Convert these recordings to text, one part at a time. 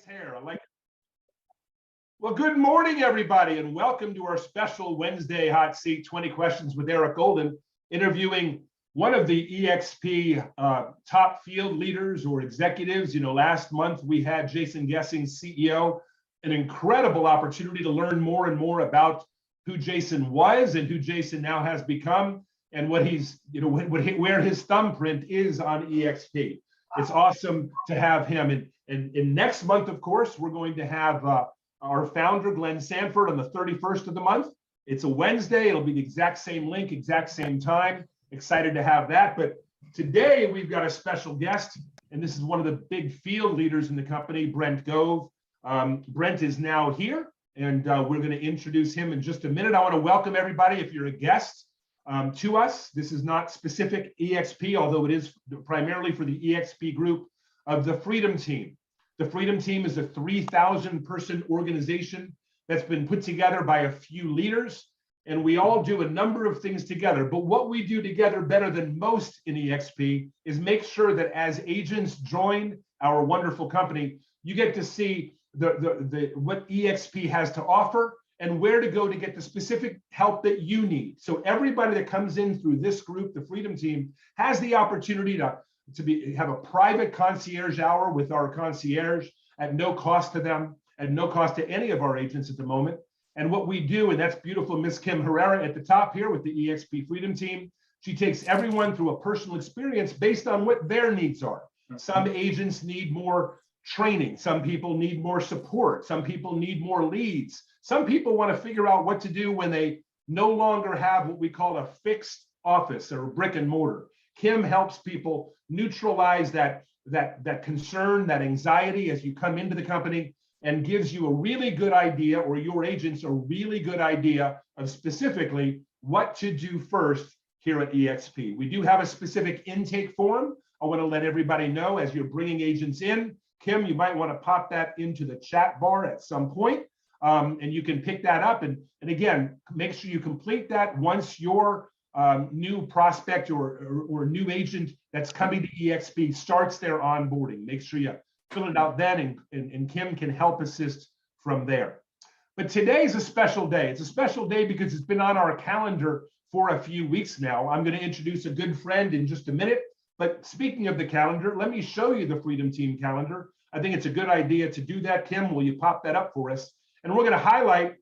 hair. I like it. Well, good morning, everybody, and welcome to our special Wednesday Hot Seat 20 Questions with Eric Golden, interviewing one of the EXP top field leaders or executives. You know, last month we had Jason Gessing, CEO, an incredible opportunity to learn more and more about who Jason was and who Jason now has become, and what he's, where his thumbprint is on EXP. It's awesome to have him. And next month, of course, we're going to have our founder, Glenn Sanford, on the 31st of the month. It's a Wednesday. It'll be the exact same link, exact same time. Excited to have that. But today we've got a special guest, and this is one of the big field leaders in the company, Brent Gove. Brent is now here, and we're going to introduce him in just a minute. I want to welcome everybody. If you're a guest to us, this is not specific EXP, although it is primarily for the EXP group of the Freedom Team. The Freedom Team is a 3,000-person organization that's been put together by a few leaders, and we all do a number of things together. But what we do together better than most in EXP is make sure that as agents join our wonderful company, you get to see what EXP has to offer and where to go to get the specific help that you need. So everybody that comes in through this group, the Freedom Team, has the opportunity to have a private concierge hour with our concierge at no cost to them, at no cost to any of our agents at the moment. And what we do, and that's beautiful Miss Kim Herrera at the top here with the EXP Freedom Team, she takes everyone through a personal experience based on what their needs are. Some agents need more training. Some people need more support. Some people need more leads. Some people want to figure out what to do when they no longer have what we call a fixed office or a brick and mortar. Kim helps people neutralize that concern, that anxiety as you come into the company, and gives you a really good idea, or your agents a really good idea of specifically what to do first here at EXP. We do have a specific intake form. I want to let everybody know as you're bringing agents in. Kim, you might want to pop that into the chat bar at some point, and you can pick that up. And again, make sure you complete that once your new prospect or new agent that's coming to EXP starts their onboarding. Make sure you fill it out then, and Kim can help assist from there. But today is a special day. It's a special day because it's been on our calendar for a few weeks now. I'm going to introduce a good friend in just a minute. But speaking of the calendar, let me show you the Freedom Team calendar. I think it's a good idea to do that. Kim, will you pop that up for us? And we're going to highlight,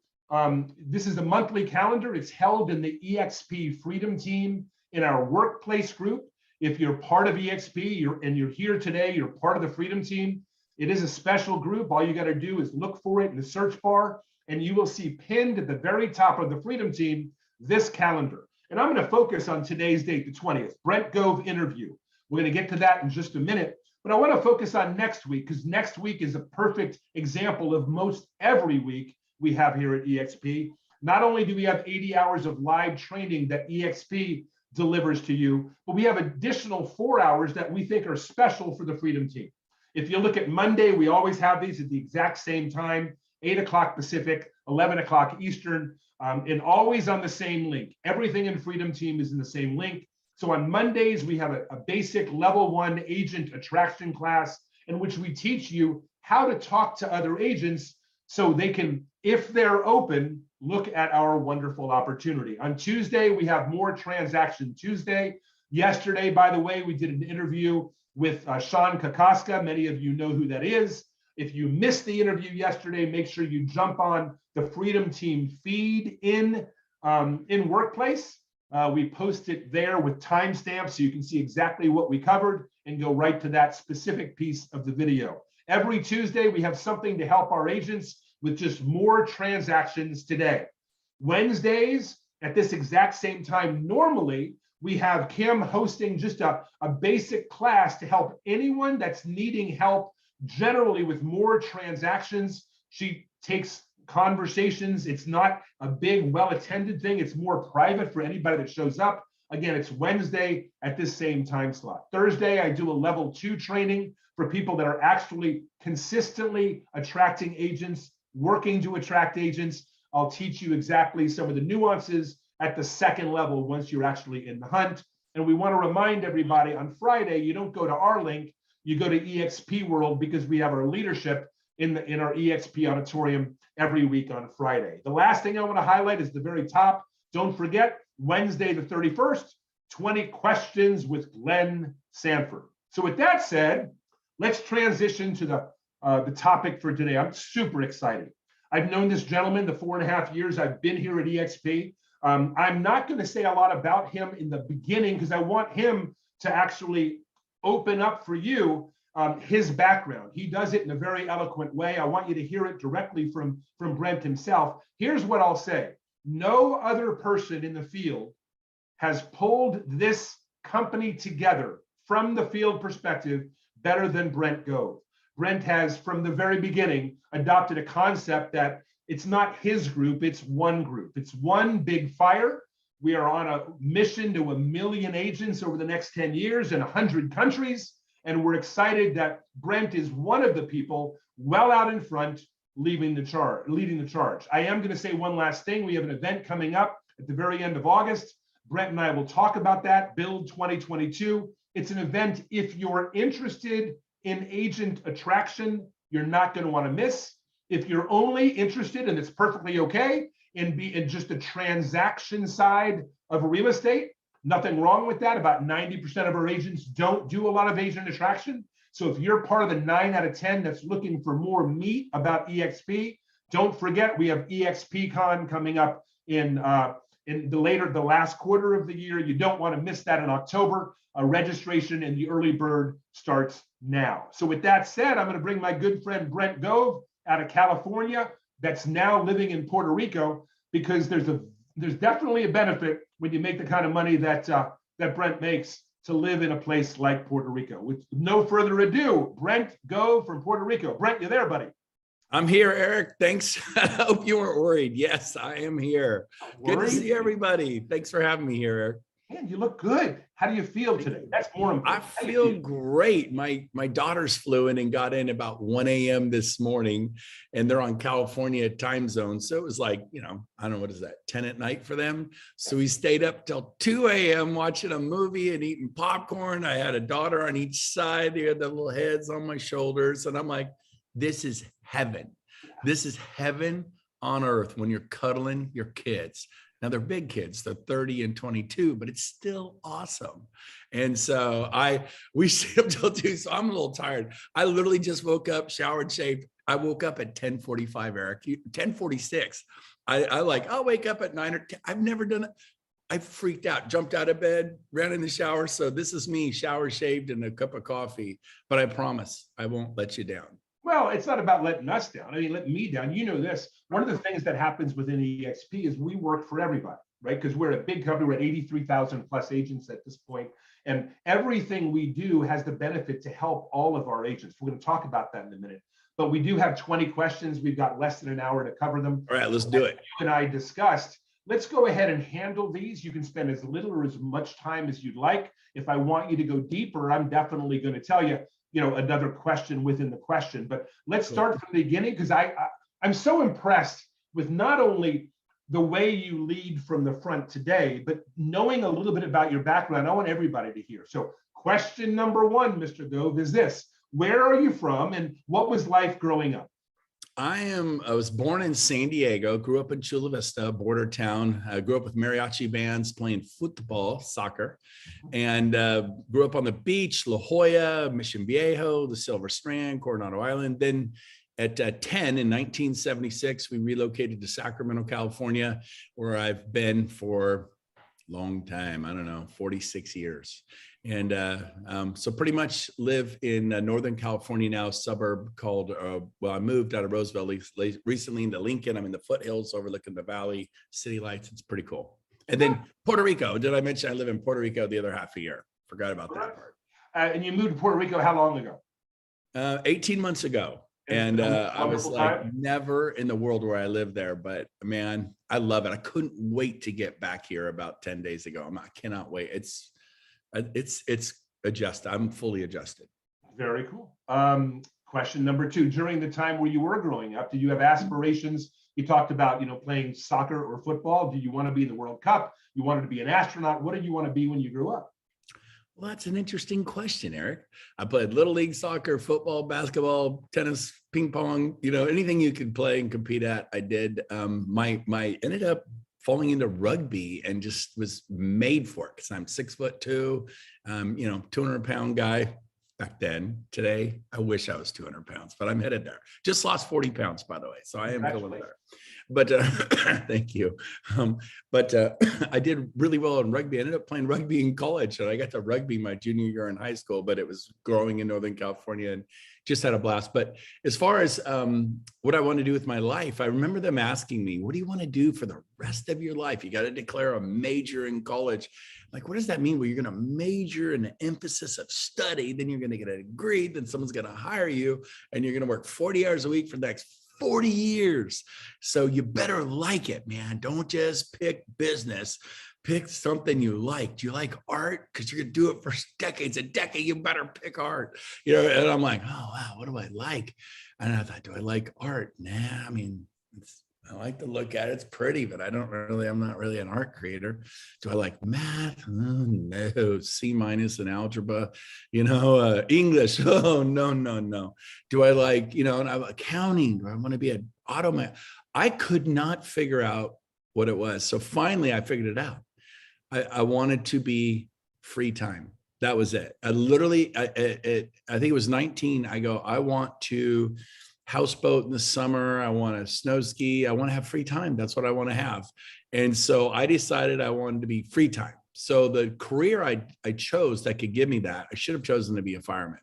this is a monthly calendar. It's held in the EXP Freedom Team in our workplace group. If you're part of EXP and you're here today, you're part of the Freedom Team. It is a special group. All you got to do is look for it in the search bar, and you will see pinned at the very top of the Freedom Team this calendar. And I'm going to focus on today's date, the 20th, Brent Gove interview. We're going to get to that in just a minute. But I want to focus on next week, because next week is a perfect example of most every week we have here at EXP. Not only do we have 80 hours of live training that EXP delivers to you, but we have additional 4 hours that we think are special for the Freedom Team. If you look at Monday, we always have these at the exact same time, 8 o'clock Pacific, 11 o'clock Eastern, and always on the same link. Everything in Freedom Team is in the same link. So on Mondays, we have a basic level 1 agent attraction class in which we teach you how to talk to other agents so they can, if they're open, look at our wonderful opportunity. On Tuesday, we have more Transaction Tuesday. Yesterday, by the way, we did an interview with Sean Kokoska. Many of you know who that is. If you missed the interview yesterday, make sure you jump on the Freedom Team feed in Workplace. We post it there with timestamps so you can see exactly what we covered and go right to that specific piece of the video. Every Tuesday, we have something to help our agents with just more transactions today. Wednesdays, at this exact same time, normally, we have Kim hosting just a basic class to help anyone that's needing help generally with more transactions. She takes conversations. It's not a big, well-attended thing. It's more private for anybody that shows up. Again, it's Wednesday at this same time slot. Thursday, I do a level 2 training for people that are actually consistently attracting agents, working to attract agents. I'll teach you exactly some of the nuances at the second level once you're actually in the hunt. And we want to remind everybody on Friday, you don't go to our link, you go to EXP World, because we have our leadership in our EXP auditorium every week on Friday. The last thing I want to highlight is the very top. Don't forget, Wednesday the 31st, 20 questions with Glenn Sanford. So with that said, let's transition to the topic for today. I'm super excited. I've known this gentleman the 4.5 years I've been here at EXP. I'm not going to say a lot about him in the beginning because I want him to actually open up for you his background. He does it in a very eloquent way. I want you to hear it directly from Brent himself. Here's what I'll say. No other person in the field has pulled this company together from the field perspective better than Brent Gove. Brent has, from the very beginning, adopted a concept that it's not his group, it's one group. It's one big fire. We are on a mission to 1 million agents over the next 10 years in 100 countries. And we're excited that Brent is one of the people well out in front leading the charge. I am going to say one last thing. We have an event coming up at the very end of August. Brent and I will talk about that, Build 2022. It's an event, if you're interested in agent attraction, you're not going to want to miss. If you're only interested, and it's perfectly okay, in just the transaction side of real estate, nothing wrong with that. About 90% of our agents don't do a lot of agent attraction. So if you're part of the 9 out of 10 that's looking for more meat about EXP, don't forget we have EXPCon coming up in the last quarter of the year. You don't want to miss that in October. Registration and the early bird starts now. So with that said, I'm going to bring my good friend Brent Gove out of California that's now living in Puerto Rico, because there's definitely a benefit when you make the kind of money that Brent makes to live in a place like Puerto Rico. With no further ado, Brent Gove from Puerto Rico. Brent, you there, buddy? I'm here, Eric. Thanks. I hope you weren't worried. Yes, I am here. Good to see everybody. Thanks for having me here, Eric. Man, you look good. How do you feel today? That's more important. I feel great. My daughters flew in and got in about 1 a.m. this morning, and they're on California time zone. So it was like, I don't know, what is that, 10 at night for them? So we stayed up till 2 a.m. watching a movie and eating popcorn. I had a daughter on each side. They had the little heads on my shoulders. And I'm like, this is heaven. This is heaven on earth when you're cuddling your kids. Now they're big kids, they're 30 and 22, but it's still awesome. And so we stayed up till 2, so I'm a little tired. I literally just woke up, showered, shaved. I woke up at 10:45, Eric, 10:46. I'll wake up at 9 or 10. I've never done it. I freaked out, jumped out of bed, ran in the shower. So this is me, shower, shaved, and a cup of coffee. But I promise I won't let you down. Well, it's not about letting us down. I mean, let me down. You know this. One of the things that happens within EXP is we work for everybody, right? Because we're a big company. We're at 83,000 plus agents at this point. And everything we do has the benefit to help all of our agents. We're going to talk about that in a minute. But we do have 20 questions. We've got less than an hour to cover them. All right, let's do it. You and I discussed. Let's go ahead and handle these. You can spend as little or as much time as you'd like. If I want you to go deeper, I'm definitely going to tell you, another question within the question. But let's start from the beginning, because I'm so impressed with not only the way you lead from the front today, but knowing a little bit about your background. I want everybody to hear. So question number 1, Mr. Gove, is this: where are you from and what was life growing up? I was born in San Diego, grew up in Chula Vista, border town. I grew up with mariachi bands playing football, soccer, and grew up on the beach, La Jolla, Mission Viejo, the Silver Strand, Coronado Island. Then at 10 in 1976, we relocated to Sacramento, California, where I've been for a long time. I don't know, 46 years. And so pretty much live in Northern California now, a suburb called, I moved out of Roseville recently into Lincoln. I'm in the foothills overlooking the valley, city lights. It's pretty cool. And then Puerto Rico. Did I mention I live in Puerto Rico the other half a year? Forgot about that part. And you moved to Puerto Rico how long ago? 18 months ago. And I was like, never in the world where I lived there, but man, I love it. I couldn't wait to get back here about 10 days ago. I cannot wait. It's adjusted. I'm fully adjusted. Very cool. Question number 2, during the time where you were growing up, did you have aspirations? You talked about, playing soccer or football. Did you want to be in the World Cup? You wanted to be an astronaut? What did you want to be when you grew up? Well, that's an interesting question, Eric. I played little league soccer, football, basketball, tennis, ping pong, anything you could play and compete at, I did. My ended up falling into rugby and just was made for it because I'm 6'2", 200-pound guy back then. Today, I wish I was 200 pounds, but I'm headed there. Just lost 40 pounds, by the way. So I am feeling better. But thank you. But I did really well in rugby. I ended up playing rugby in college, and I got to rugby my junior year in high school, but it was growing in Northern California and just had a blast. But as far as what I want to do with my life, I remember them asking me, what do you want to do for the rest of your life? You got to declare a major in college. Like, what does that mean? Well, you're going to major in the emphasis of study, then you're going to get a degree, then someone's going to hire you, and you're going to work 40 hours a week for the next 40 years. So you better like it, man. Don't just pick business. Pick something you like. Do you like art? Because you're going to do it for decades. A decade, you better pick art. And I'm like, oh, wow, what do I like? And I thought, do I like art? Nah, I mean, I like to look at it. It's pretty, but I'm not really an art creator. Do I like math? Oh, no, C- in algebra, English. Oh, no. Do I like, and I'm accounting? Do I want to be an automat? I could not figure out what it was. So finally I figured it out. I wanted to be free time. That was it. I think it was 19. I go, I want to houseboat in the summer. I want to snow ski. I want to have free time. That's what I want to have. And so I decided I wanted to be free time. So the career I chose that could give me that, I should have chosen to be a fireman,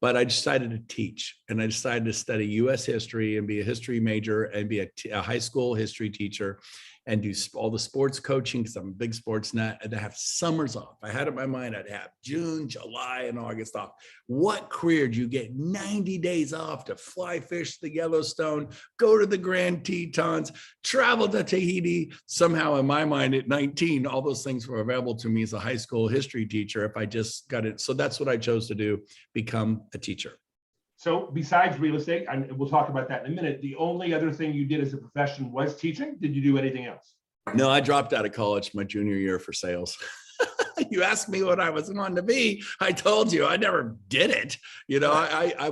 but I decided to teach, and I decided to study U.S. history and be a history major and be a high school history teacher and do all the sports coaching because I'm a big sports nut, and to have summers off. I had in my mind I'd have June, July, and August off. What career do you get 90 days off to fly fish the Yellowstone, go to the Grand Tetons, travel to Tahiti? Somehow in my mind at 19, all those things were available to me as a high school history teacher if I just got it. So that's what I chose to do, become a teacher. So besides real estate, and we'll talk about that in a minute, the only other thing you did as a profession was teaching? Did you do anything else? No, I dropped out of college my junior year for sales. You asked me what I was wanting to be. I told you I never did it. I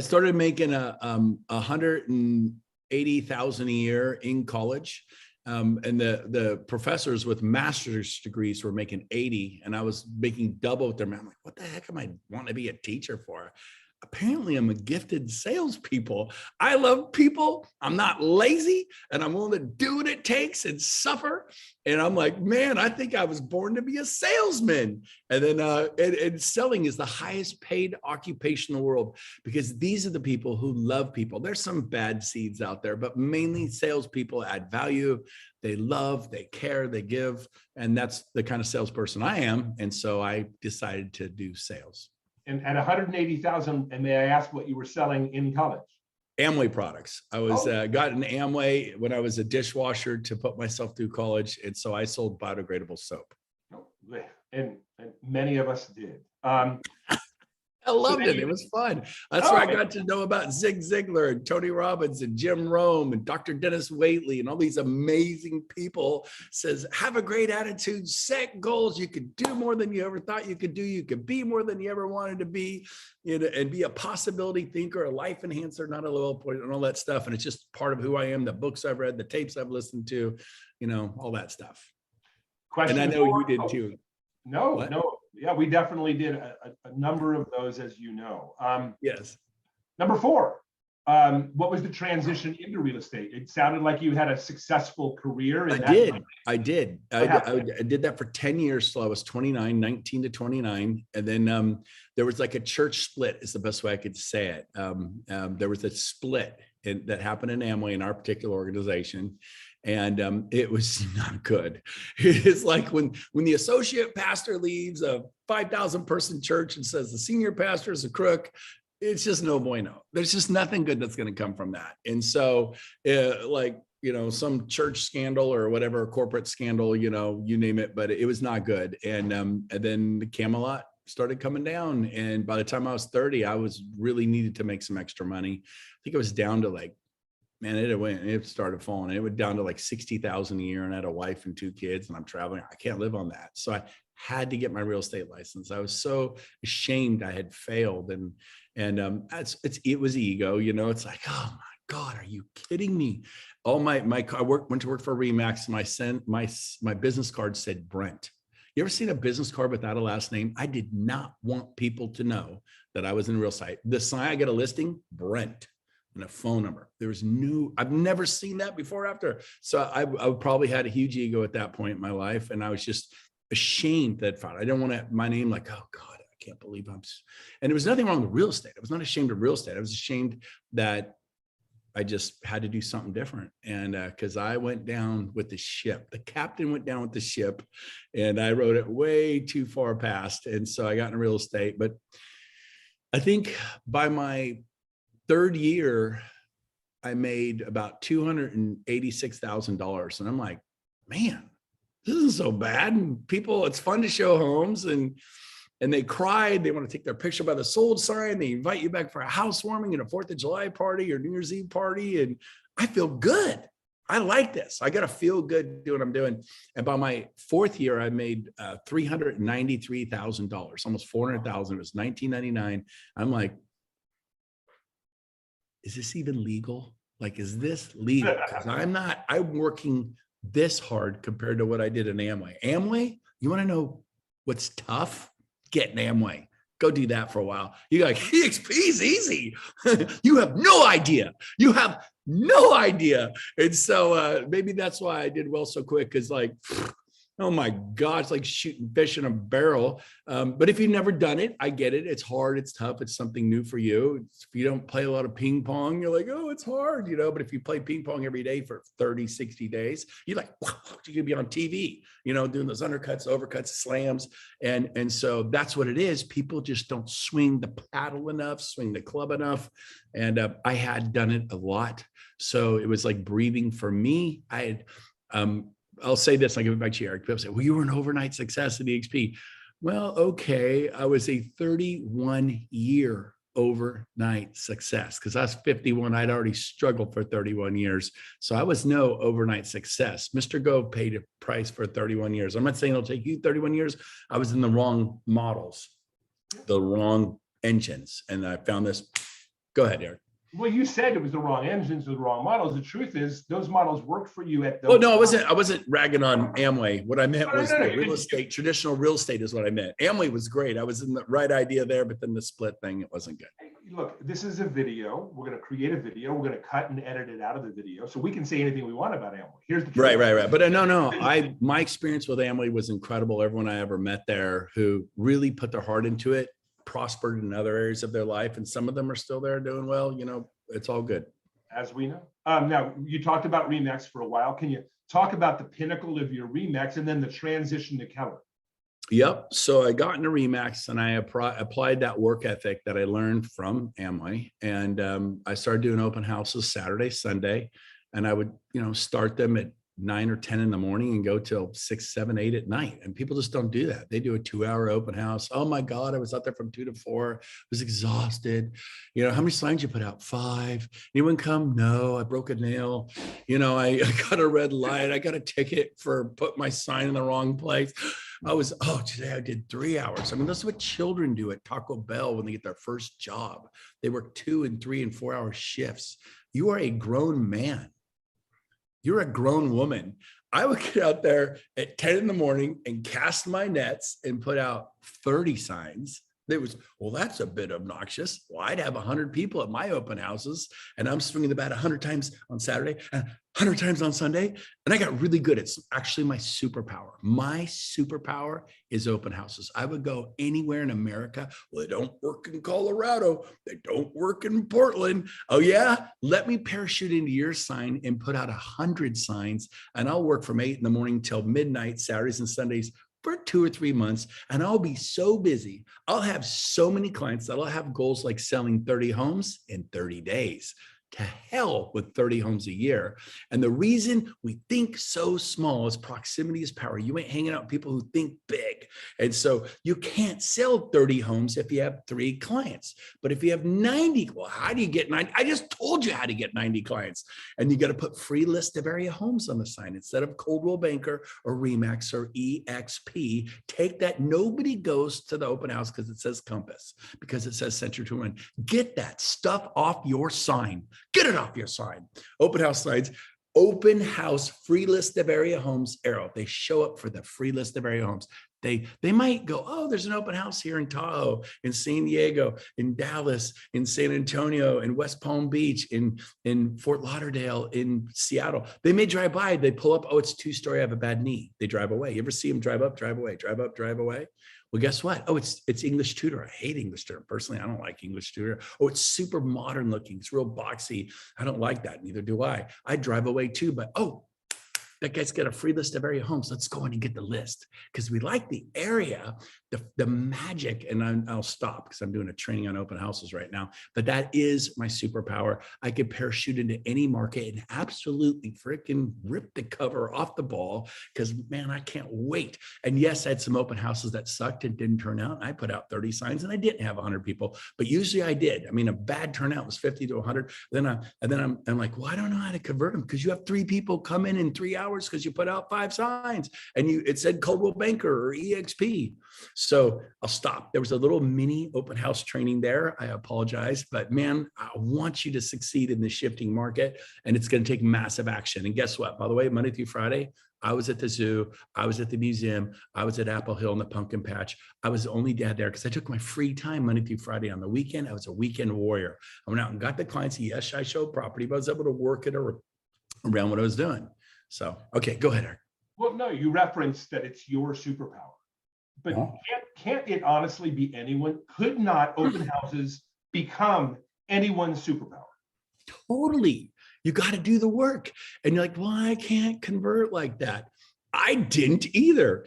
started making 180,000 a year in college. And the professors with master's degrees were making 80, and I was making double with them. I'm like, what the heck am I wanting to be a teacher for? Apparently I'm a gifted salespeople. I love people. I'm not lazy, and I'm willing to do what it takes and suffer. And I'm like, man, I think I was born to be a salesman. And then and selling is the highest paid occupation in the world because these are the people who love people. There's some bad seeds out there, but mainly salespeople add value. They love, they care, they give. And that's the kind of salesperson I am. And so I decided to do sales. And at 180,000, and may I ask what you were selling in college? Amway products. I was got an Amway when I was a dishwasher to put myself through college, and so I sold biodegradable soap. And many of us did. I loved it. It was fun. That's where I got to know about Zig Ziglar and Tony Robbins and Jim Rome and Dr. Dennis Waitley and all these amazing people. Says, have a great attitude, set goals. You could do more than you ever thought you could do. You could be more than you ever wanted to be, and be a possibility thinker, a life enhancer, not a low point, and all that stuff. And it's just part of who I am, the books I've read, the tapes I've listened to, all that stuff. Question and I know you did too. No. Yeah, we definitely did a number of those, as you know. Yes. Number 4, what was the transition into real estate? It sounded like you had a successful career. I did that for 10 years. So I was 19 to 29. And then there was like a church split is the best way I could say it. There was a split that happened in Amway in our particular organization. And it was not good. It's like when the associate pastor leaves a 5,000 person church and says the senior pastor is a crook, it's just no bueno. There's just nothing good that's going to come from that. And so some church scandal or whatever, corporate scandal, you name it, but it was not good. And then the Camelot started coming down. And by the time I was 30, I was really needed to make some extra money. I think it was down to like man, it started falling. It went down to like 60,000 a year, and I had a wife and 2 kids, and I'm traveling. I can't live on that. So I had to get my real estate license. I was so ashamed I had failed. It was ego, it's like, oh my God, are you kidding me? All I went to work for Remax. My business card said Brent. You ever seen a business card without a last name? I did not want people to know that I was in real estate. The sign I get a listing, Brent, and a phone number. I've never seen that before or after. So I probably had a huge ego at that point in my life. And I was just ashamed that I didn't want my name like, oh God, I can't believe and there was nothing wrong with real estate. I was not ashamed of real estate. I was ashamed that I just had to do something different. And because I went down with the ship, the captain went down with the ship, and I rode it way too far past. And so I got into real estate. But I think by my 3rd year, I made about $286,000. And I'm like, man, this isn't so bad. And people, it's fun to show homes, and they cried. They want to take their picture by the sold sign. They invite you back for a housewarming and a 4th of July party or New Year's Eve party. And I feel good. I like this. I got to feel good doing what I'm doing. And by my 4th year, I made $393,000, almost $400,000. It was 1999. I'm like, is this even legal? Like, is this legal? Because I'm working this hard compared to what I did in Amway. Amway, you want to know what's tough? Get an Amway. Go do that for a while. You're like, EXP is easy. You have no idea. You have no idea. And so maybe that's why I did well so quick, because like, oh my God, it's like shooting fish in a barrel. But if you've never done it, I get it. It's hard. It's tough. It's something new for you. If you don't play a lot of ping pong, you're like, oh, it's hard, but if you play ping pong every day for 30, 60 days, you're like, wow, you could be on TV, doing those undercuts, overcuts, slams. And so that's what it is. People just don't swing the paddle enough, swing the club enough. And I had done it a lot. So it was like breathing for me. I'll say this, I'll give it back to you, Eric. People say, well, you were an overnight success at EXP. Well, okay. I was a 31-year overnight success, because I was 51. I'd already struggled for 31 years. So I was no overnight success. Mr. Gove paid a price for 31 years. I'm not saying it'll take you 31 years. I was in the wrong models, the wrong engines. And I found this. Go ahead, Eric. Well, you said it was the wrong engines or the wrong models. The truth is, those models worked for you at those. Oh no, I wasn't ragging on Amway. What I meant was the real estate, traditional real estate is what I meant. Amway was great. I was in the right idea there, but then the split thing, it wasn't good. Look, this is a video. We're going to create a video. We're going to cut and edit it out of the video, so we can say anything we want about Amway. Here's the truth. Right. But no. My experience with Amway was incredible. Everyone I ever met there who really put their heart into it prospered in other areas of their life, and some of them are still there doing well. It's all good. As we know. Now, you talked about Remax for a while. Can you talk about the pinnacle of your Remax and then the transition to Keller? Yep. So I got into Remax, and I applied that work ethic that I learned from Amway. And I started doing open houses Saturday, Sunday. And I would, start them at 9 or 10 in the morning and go till 6, 7, 8 at night. And people just don't do that. They do a 2-hour open house. Oh my God, I was out there from 2 to 4. I was exhausted. How many signs you put out? 5. Anyone come? No, I broke a nail. I got a red light. I got a ticket for putting my sign in the wrong place. Today I did 3 hours. I mean, that's what children do at Taco Bell when they get their first job. They work 2 and 3 and 4-hour shifts. You are a grown man. You're a grown woman. I would get out there at 10 in the morning and cast my nets and put out 30 signs. That's a bit obnoxious. Well, I'd have 100 people at my open houses, and I'm swinging the bat 100 times on Saturday, 100 times on Sunday. And I got really good. It's actually my superpower. My superpower is open houses. I would go anywhere in America. Well, they don't work in Colorado. They don't work in Portland. Oh yeah. Let me parachute into your sign and put out 100 signs, and I'll work from 8 in the morning till midnight, Saturdays and Sundays, for 2 or 3 months, and I'll be so busy. I'll have so many clients that I'll have goals like selling 30 homes in 30 days. to hell with 30 homes a year. And the reason we think so small is proximity is power. You ain't hanging out with people who think big. And so you can't sell 30 homes if you have 3 clients. But if you have 90, well, how do you get 90? I just told you how to get 90 clients. And you got to put free list of area homes on the sign instead of Coldwell Banker or Remax or EXP. Take that. Nobody goes to the open house because it says Compass, because it says Center to Win. Get that stuff off your sign. Get it off your sign. Open house signs, open house, free list of area homes, arrow. They show up for the free list of area homes. They might go, oh, there's an open house here in Tahoe, in San Diego, in Dallas, in San Antonio, in West Palm Beach, in Fort Lauderdale, in Seattle. They may drive by, they pull up, oh, it's 2-story, I have a bad knee. They drive away. You ever see them drive up, drive away, drive up, drive away? Well, guess what? Oh, it's English Tutor. I hate English Tutor. Personally, I don't like English Tutor. Oh, it's super modern looking. It's real boxy. I don't like that. Neither do I. I drive away too, but oh, that guy's got a free list of area homes. Let's go in and get the list because we like the area, the magic. And I'll stop because I'm doing a training on open houses right now. But that is my superpower. I could parachute into any market and absolutely freaking rip the cover off the ball because, man, I can't wait. And yes, I had some open houses that sucked and didn't turn out. And I put out 30 signs and I didn't have 100 people, but usually I did. I mean, a bad turnout was 50 to 100. Then I'm like, well, I don't know how to convert them because you have 3 people come in 3 hours because you put out 5 signs and it said Coldwell Banker or EXP. So I'll stop. There was a little mini open house training there. I apologize, but man, I want you to succeed in the shifting market and it's going to take massive action. And guess what? By the way, Monday through Friday, I was at the zoo. I was at the museum. I was at Apple Hill in the pumpkin patch. I was the only dad there because I took my free time Monday through Friday. On the weekend, I was a weekend warrior. I went out and got the clients. Yes, I showed property, but I was able to work it around what I was doing. So, okay, go ahead, Eric. Well, no, you referenced that it's your superpower, but can't it honestly be anyone? Could not open houses become anyone's superpower? Totally. You got to do the work. And you're like, well, I can't convert like that. I didn't either.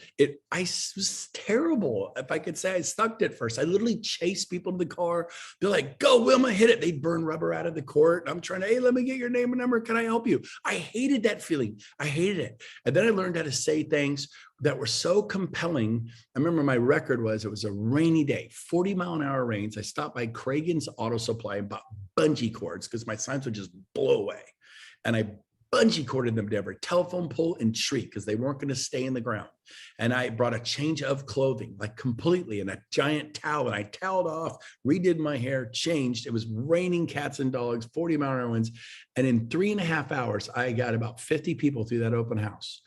I was terrible. If I could say I sucked at first. I literally chased people to the car. They're like, go, Wilma, hit it. They'd burn rubber out of the court. I'm trying to, hey, let me get your name and number. Can I help you? I hated that feeling. I hated it. And then I learned how to say things that were so compelling. I remember my record was, it was a rainy day, 40-mile-an-hour rains. I stopped by Cragen's Auto Supply and bought bungee cords because my signs would just blow away. And I bungee corded them to every telephone pole and tree because they weren't going to stay in the ground. And I brought a change of clothing, like completely, and a giant towel. And I toweled off, redid my hair, changed. It was raining cats and dogs, 40-mile-an-hour winds. And in 3.5 hours, I got about 50 people through that open house.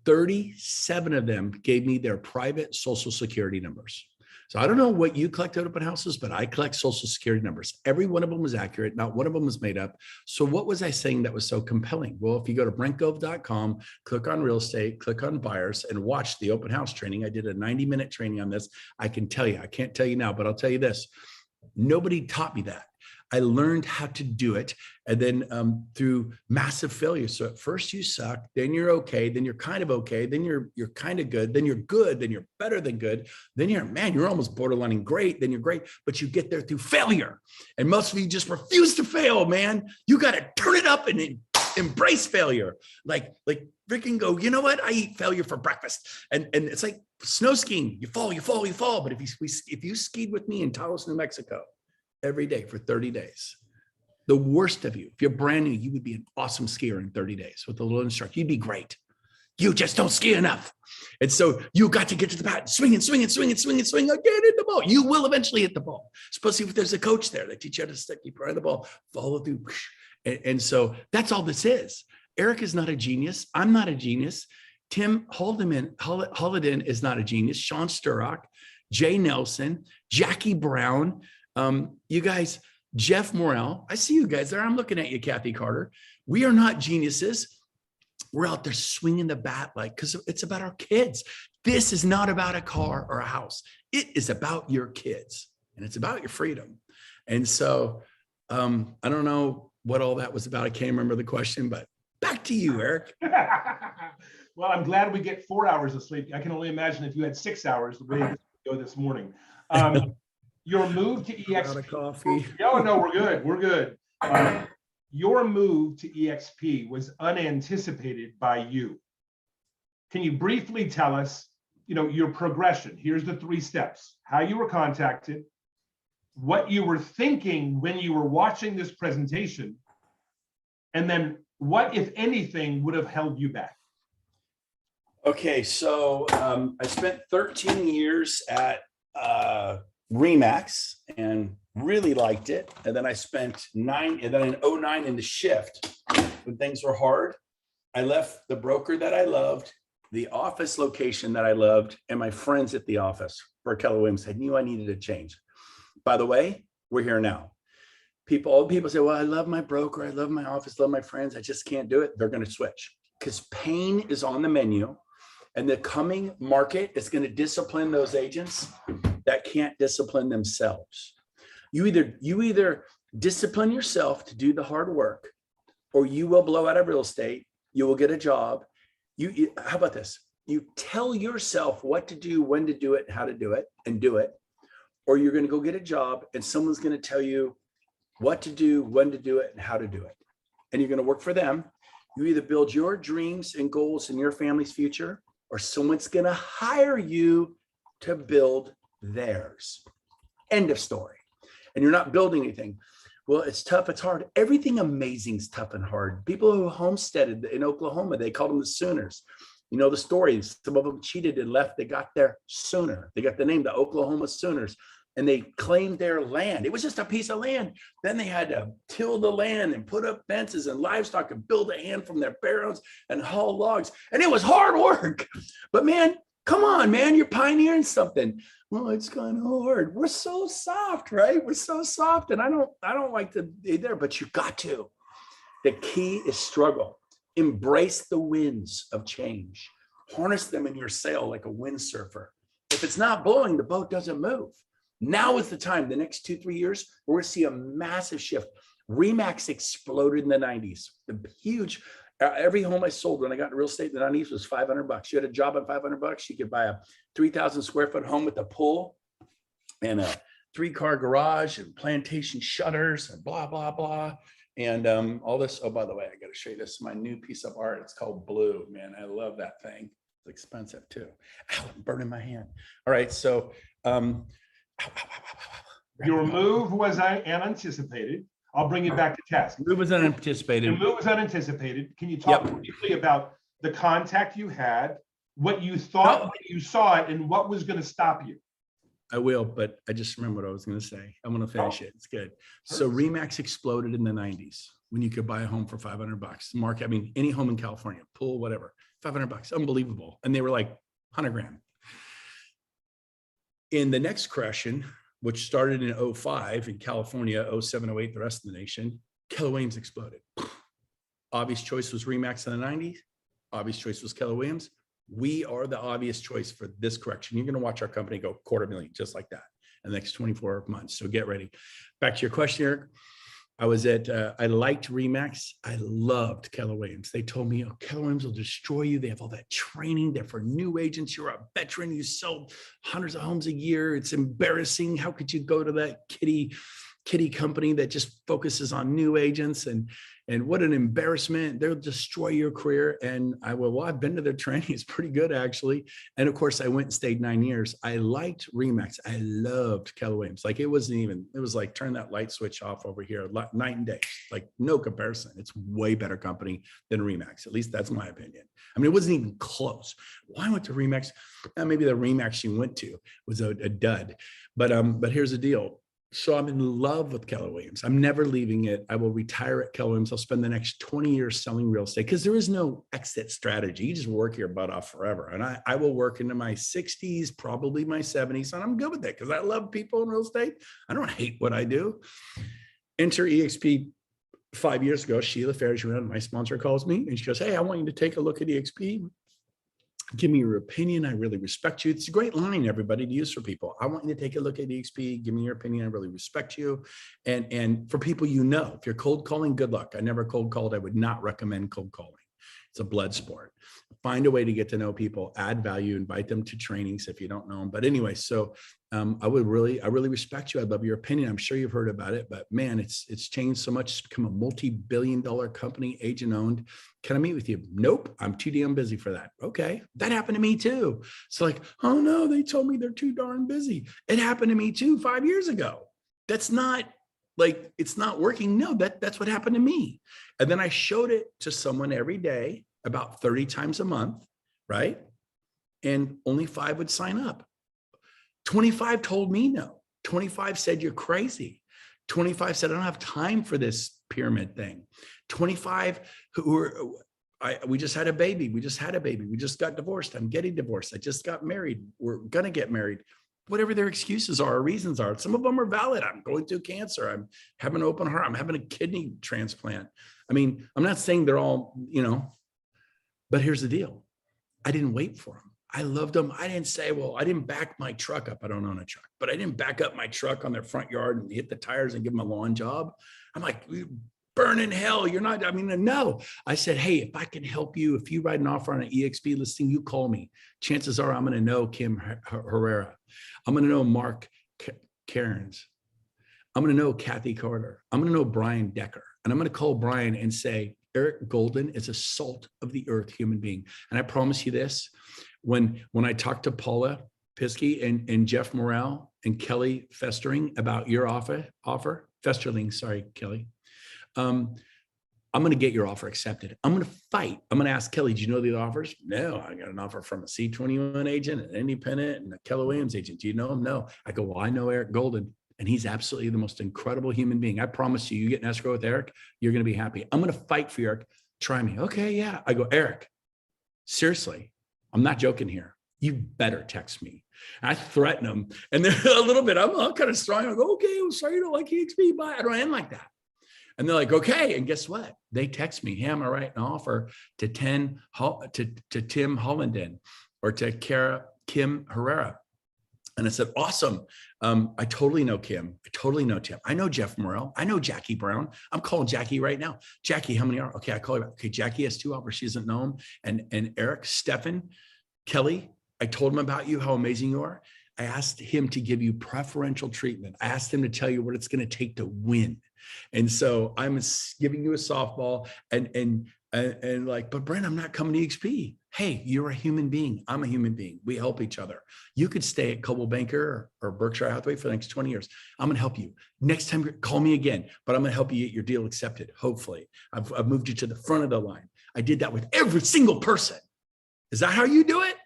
37 of them gave me their private social security numbers. So I don't know what you collect at open houses, but I collect social security numbers. Every one of them was accurate. Not one of them was made up. So what was I saying that was so compelling? Well, if you go to brentgove.com, click on real estate, click on buyers and watch the open house training. I did a 90-minute training on this. I can tell you, I can't tell you now, but I'll tell you this. Nobody taught me that. I learned how to do it. And then through massive failure. So at first you suck, then you're okay, then you're kind of okay, then you're kind of good, then you're good, then you're better than good, then you're almost borderlining great, then you're great, but you get there through failure. And most of you just refuse to fail, man. You got to turn it up and embrace failure. Like freaking go, you know what? I eat failure for breakfast. And it's like snow skiing. You fall. But if you skied with me in Taos, New Mexico, every day for 30 days. The worst of you, if you're brand new, you would be an awesome skier in 30 days with a little instructor. You'd be great. You just don't ski enough. And so you got to get to the bat, swing and swing and swing and swing and swing again, hit the ball. You will eventually hit the ball, especially if there's a coach there that teach you how to stick, keep right the ball, follow through. And so that's all this is. Eric is not a genius. I'm not a genius. Tim Hollidan is not a genius. Sean Sturrock, Jay Nelson, Jackie Brown, you guys, Jeff Morrell, I see you guys there. I'm looking at you, Kathy Carter. We are not geniuses. We're out there swinging the bat because it's about our kids. This is not about a car or a house. It is about your kids and it's about your freedom. And so I don't know what all that was about. I can't remember the question, but back to you, Eric. Well, I'm glad we get 4 hours of sleep. I can only imagine if you had 6 hours, the way this would go this morning. Your move to EXP. Out of coffee. Oh, no, we're good. We're good. your move to EXP was unanticipated by you. Can you briefly tell us, your progression? Here's the 3 steps: how you were contacted, what you were thinking when you were watching this presentation, and then what, if anything, would have held you back? Okay, so I spent 13 years at Remax and really liked it. And then I spent 9, and then in 09 in the shift, when things were hard, I left the broker that I loved, the office location that I loved, and my friends at the office for Keller Williams. I knew I needed a change. By the way, we're here now. All people say, well, I love my broker, I love my office, love my friends, I just can't do it. They're going to switch because pain is on the menu. And the coming market is going to discipline those agents that can't discipline themselves. You either discipline yourself to do the hard work, or you will blow out of real estate. You will get a job. How about this? You tell yourself what to do, when to do it, how to do it, and do it. Or you're going to go get a job and someone's going to tell you what to do, when to do it, and how to do it. And you're going to work for them. You either build your dreams and goals in your family's future, or someone's going to hire you to build theirs. End of story. And you're not building anything. Well, it's tough. It's hard. Everything amazing is tough and hard. People who homesteaded in Oklahoma, they called them the Sooners. You know the stories. Some of them cheated and left. They got there sooner. They got the name, the Oklahoma Sooners, and they claimed their land. It was just a piece of land. Then they had to till the land and put up fences and livestock and build a hand from their barrels and haul logs. And it was hard work. But man, come on, man, you're pioneering something. Well, it's kind of hard. We're so soft, right? We're so soft. And I don't like to be there, but you got to. The key is struggle. Embrace the winds of change. Harness them in your sail like a windsurfer. If it's not blowing, the boat doesn't move. Now is the time. The next 2-3 years, we're going to see a massive shift. Remax exploded in the 90s. The huge, every home I sold when I got into real estate in the 90s was $500. You had a job at $500. You could buy a 3,000 square foot home with a pool and a 3-car garage and plantation shutters and blah, blah, blah. And all this. Oh, by the way, I got to show you this. My new piece of art. It's called Blue. Man, I love that thing. It's expensive too. Ow, I'm burning my hand. All right. So, your move was unanticipated. I'll bring you back to task. Move was unanticipated. Your move was unanticipated. Can you talk briefly about the contact you had, what you thought when you saw it, and what was going to stop you? I will, but I just remember what I was going to say. I'm going to finish it. It's good. So Remax exploded in the 90s when you could buy a home for $500. Mark, I mean, any home in California, pool, whatever, $500, unbelievable. And they were like 100 grand. In the next correction, which started in 05 in California, 07, 08, the rest of the nation, Keller Williams exploded. Obvious choice was Remax in the 90s. Obvious choice was Keller Williams. We are the obvious choice for this correction. You're going to watch our company go $250,000 just like that in the next 24 months. So get ready. Back to your question, Eric. I liked Remax. I loved Keller Williams. They told me, oh, Keller Williams will destroy you. They have all that training. They're for new agents. You're a veteran. You sell hundreds of homes a year. It's embarrassing. How could you go to that kitty company that just focuses on new agents? And what an embarrassment. They'll destroy your career. And I've been to their training. It's pretty good, actually. And of course, I went and stayed 9 years. I liked Remax. I loved Keller Williams. Like it was like turn that light switch off over here, night and day, like no comparison. It's way better company than Remax. At least that's my opinion. I mean, it wasn't even close. Well, I went to Remax. Maybe the Remax you went to was a dud. But here's the deal. So I'm in love with Keller Williams. I'm never leaving it. I will retire at Keller Williams. I'll spend the next 20 years selling real estate because there is no exit strategy. You just work your butt off forever. And I will work into my 60s, probably my 70s. And I'm good with it because I love people in real estate. I don't hate what I do. Enter EXP 5 years ago. Sheila Fairjohn, my sponsor, calls me and she goes, hey, I want you to take a look at EXP. Give me your opinion. I really respect you. It's a great line, everybody, to use for people. I want you to take a look at EXP. Give me your opinion. I really respect you. And for people, if you're cold calling, good luck. I never cold called. I would not recommend cold calling. It's a blood sport. Find a way to get to know people, add value, invite them to trainings if you don't know them. But anyway, so I really respect you. I love your opinion. I'm sure you've heard about it, but man, it's changed so much. It's become a multi-billion-dollar company, agent owned. Can I meet with you? Nope, I'm too damn busy for that. Okay, that happened to me too. It's like, oh no, they told me they're too darn busy. It happened to me too 5 years ago. That's not like, it's not working. No, that's what happened to me. And then I showed it to someone every day, about 30 times a month, right? And only 5 would sign up. 25 told me no. 25 said, you're crazy. 25 said, I don't have time for this pyramid thing. 25 we just had a baby. We just got divorced. I'm getting divorced. I just got married. We're going to get married. Whatever their excuses are or reasons are. Some of them are valid. I'm going through cancer. I'm having an open heart. I'm having a kidney transplant. I mean, I'm not saying they're all, but here's the deal. I didn't wait for them. I loved them. I didn't say, well, I didn't back my truck up. I don't own a truck, but I didn't back up my truck on their front yard and hit the tires and give them a lawn job. I'm like, burn in hell. You're not, no. I said, hey, if I can help you, if you write an offer on an EXP listing, you call me. Chances are I'm going to know Kim Herrera. I'm going to know Mark Cairns. I'm going to know Kathy Carter. I'm going to know Brian Decker. And I'm going to call Brian and say, Eric Golden is a salt of the earth human being. And I promise you this, when I talked to Paula Piskey and Jeff Morrell and Kelly Festering about your offer, Festerling, sorry, Kelly, I'm going to get your offer accepted. I'm going to fight. I'm going to ask Kelly, do you know the offers? No, I got an offer from a C21 agent, an independent, and a Keller Williams agent. Do you know him? No. I go, well, I know Eric Golden, and he's absolutely the most incredible human being. I promise you, you get an escrow with Eric, you're going to be happy. I'm going to fight for you, Eric. Try me. Okay, yeah. I go, Eric, seriously, I'm not joking here. You better text me. I threaten them. And then a little bit, I'm kind of strong. I go, okay, I'm sorry you don't like EXP. Bye. I don't end like that. And they're like, okay. And guess what? They text me, hey, I'm going to write an offer to Tim Hollenden or to Kim Herrera. And I said, awesome. I totally know Kim. I totally know Tim. I know Jeff Morrell. I know Jackie Brown. I'm calling Jackie right now. Jackie, how many are? Okay, I call you back. Okay, Jackie has 2 offers. She doesn't know him. And Eric, Stefan, Kelly, I told him about you, how amazing you are. I asked him to give you preferential treatment. I asked him to tell you what it's going to take to win. And so I'm giving you a softball and like, but Brent, I'm not coming to EXP. Hey, you're a human being. I'm a human being. We help each other. You could stay at Coldwell Banker or Berkshire Hathaway for the next 20 years. I'm going to help you. Next time, call me again, but I'm going to help you get your deal accepted. Hopefully I've moved you to the front of the line. I did that with every single person. Is that how you do it?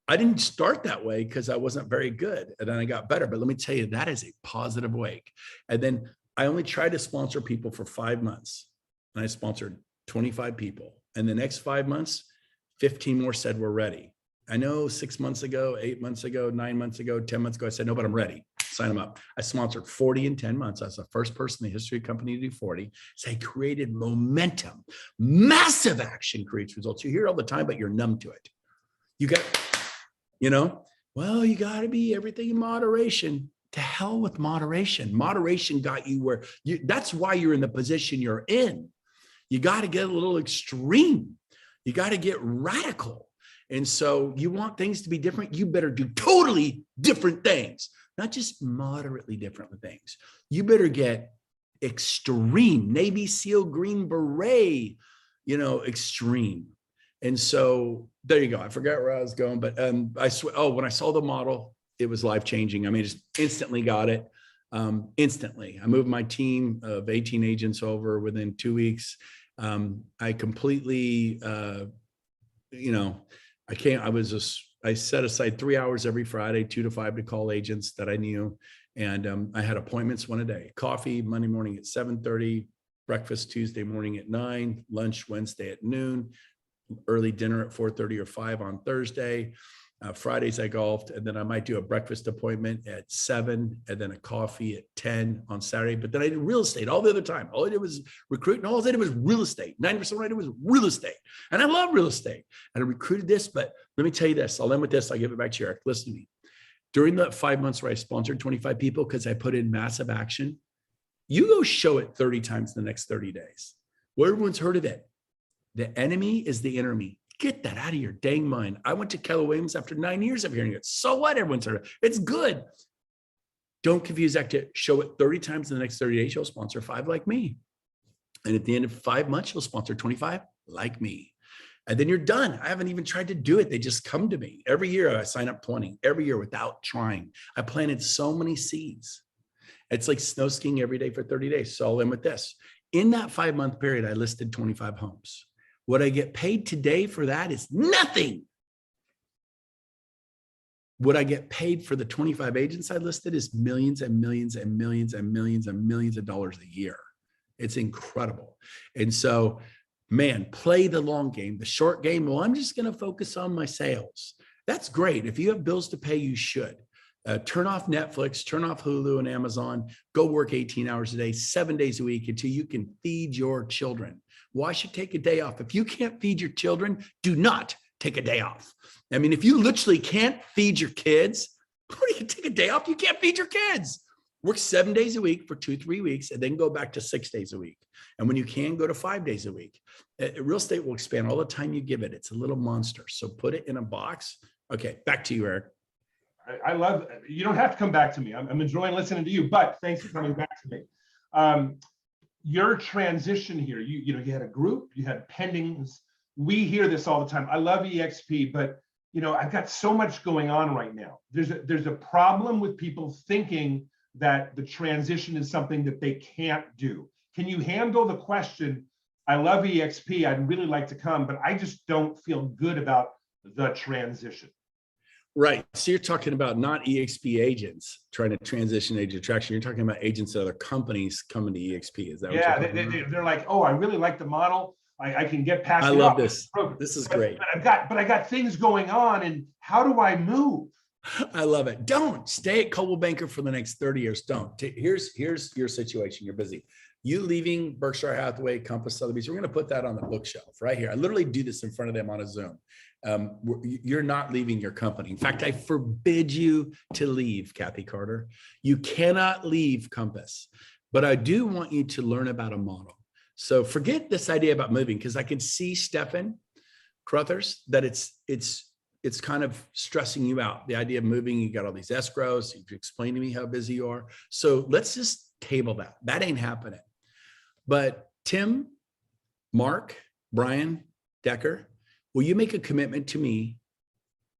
I didn't start that way because I wasn't very good, and then I got better. But let me tell you, that is a positive way. And then I only tried to sponsor people for 5 months, and I sponsored 25 people. And the next 5 months, 15 more said, we're ready. I know 6 months ago, 8 months ago, 9 months ago, 10 months ago, I said, no, but I'm ready. Sign them up. I sponsored 40 in 10 months. I was the first person in the history of the company to do 40. So I created momentum. Massive action creates results. You hear it all the time, but you're numb to it. You got, well, you got to be everything in moderation. To hell with moderation. Moderation got you where that's why you're in the position you're in. You got to get a little extreme. You got to get radical. And so you want things to be different. You better do totally different things, not just moderately different things. You better get extreme, Navy SEAL, Green Beret, extreme. And so there you go. I forgot where I was going, but when I saw the model, it was life-changing. I mean, just instantly got it. Instantly. I moved my team of 18 agents over within 2 weeks. I completely, I set aside 3 hours every Friday, 2 to 5 to call agents that I knew. And I had appointments one a day, coffee Monday morning at 7:30, breakfast Tuesday morning at 9, lunch Wednesday at noon, early dinner at 4:30 or 5 on Thursday. Fridays I golfed, and then I might do a breakfast appointment at 7 and then a coffee at 10 on Saturday. But then I did real estate all the other time. All I did was recruit, and all I did was real estate. 90% of what I did was real estate. And I love real estate. And I recruited this, but let me tell you this. I'll end with this. I'll give it back to you, Eric. Listen to me. During the 5 months where I sponsored 25 people because I put in massive action, you go show it 30 times in the next 30 days. Well, everyone's heard of it. The enemy is the enemy. Get that out of your dang mind. I went to Keller Williams after 9 years of hearing it. So what? Everyone's heard it. It's good. Don't confuse that. Show it 30 times in the next 30 days. You'll sponsor 5 like me. And at the end of 5 months, you'll sponsor 25 like me. And then you're done. I haven't even tried to do it. They just come to me. Every year I sign up 20, every year without trying. I planted so many seeds. It's like snow skiing every day for 30 days. So I'll end with this. In that 5-month period, I listed 25 homes. What I get paid today for that is nothing. What I get paid for the 25 agents I listed is millions and millions and millions and millions and millions of dollars a year. It's incredible. And so, man, play the long game, the short game. Well, I'm just going to focus on my sales. That's great. If you have bills to pay, you should. Turn off Netflix, turn off Hulu and Amazon, go work 18 hours a day, 7 days a week until you can feed your children. Why should take a day off? If you can't feed your children, do not take a day off. I mean, if you literally can't feed your kids, what do you take a day off? You can't feed your kids. Work 7 days a week for 2-3 weeks and then go back to 6 days a week. And when you can, go to 5 days a week. Real estate will expand all the time you give it. It's a little monster. So put it in a box. Okay, back to you, Eric. I love, you don't have to come back to me. I'm enjoying listening to you, but thanks for coming back to me. Your transition here, you had a group, you had pendings. We hear this all the time. I love EXP, but I've got so much going on right now. There's a problem with people thinking that the transition is something that they can't do. Can you handle the question, I love EXP, I'd really like to come, but I just don't feel good about the transition? Right. So you're talking about not EXP agents trying to transition agent attraction. You're talking about agents at other companies coming to EXP. Is that what you're talking about? They're like, oh, I really like the model. I can get past. I love this. This is great. But I got things going on, and how do I move? I love it. Don't stay at Coldwell Banker for the next 30 years. Don't. Here's your situation. You're busy. You leaving Berkshire Hathaway, Compass, Sotheby's. We're going to put that on the bookshelf right here. I literally do this in front of them on a Zoom. You're not leaving your company. In fact, I forbid you to leave, Kathy Carter. You cannot leave Compass, but I do want you to learn about a model. So forget this idea about moving, because I can see, Stefan Crothers, that it's kind of stressing you out. The idea of moving, you got all these escrows. You've explained to me how busy you are. So let's just table that. That ain't happening. But Tim, Mark, Brian, Decker, will you make a commitment to me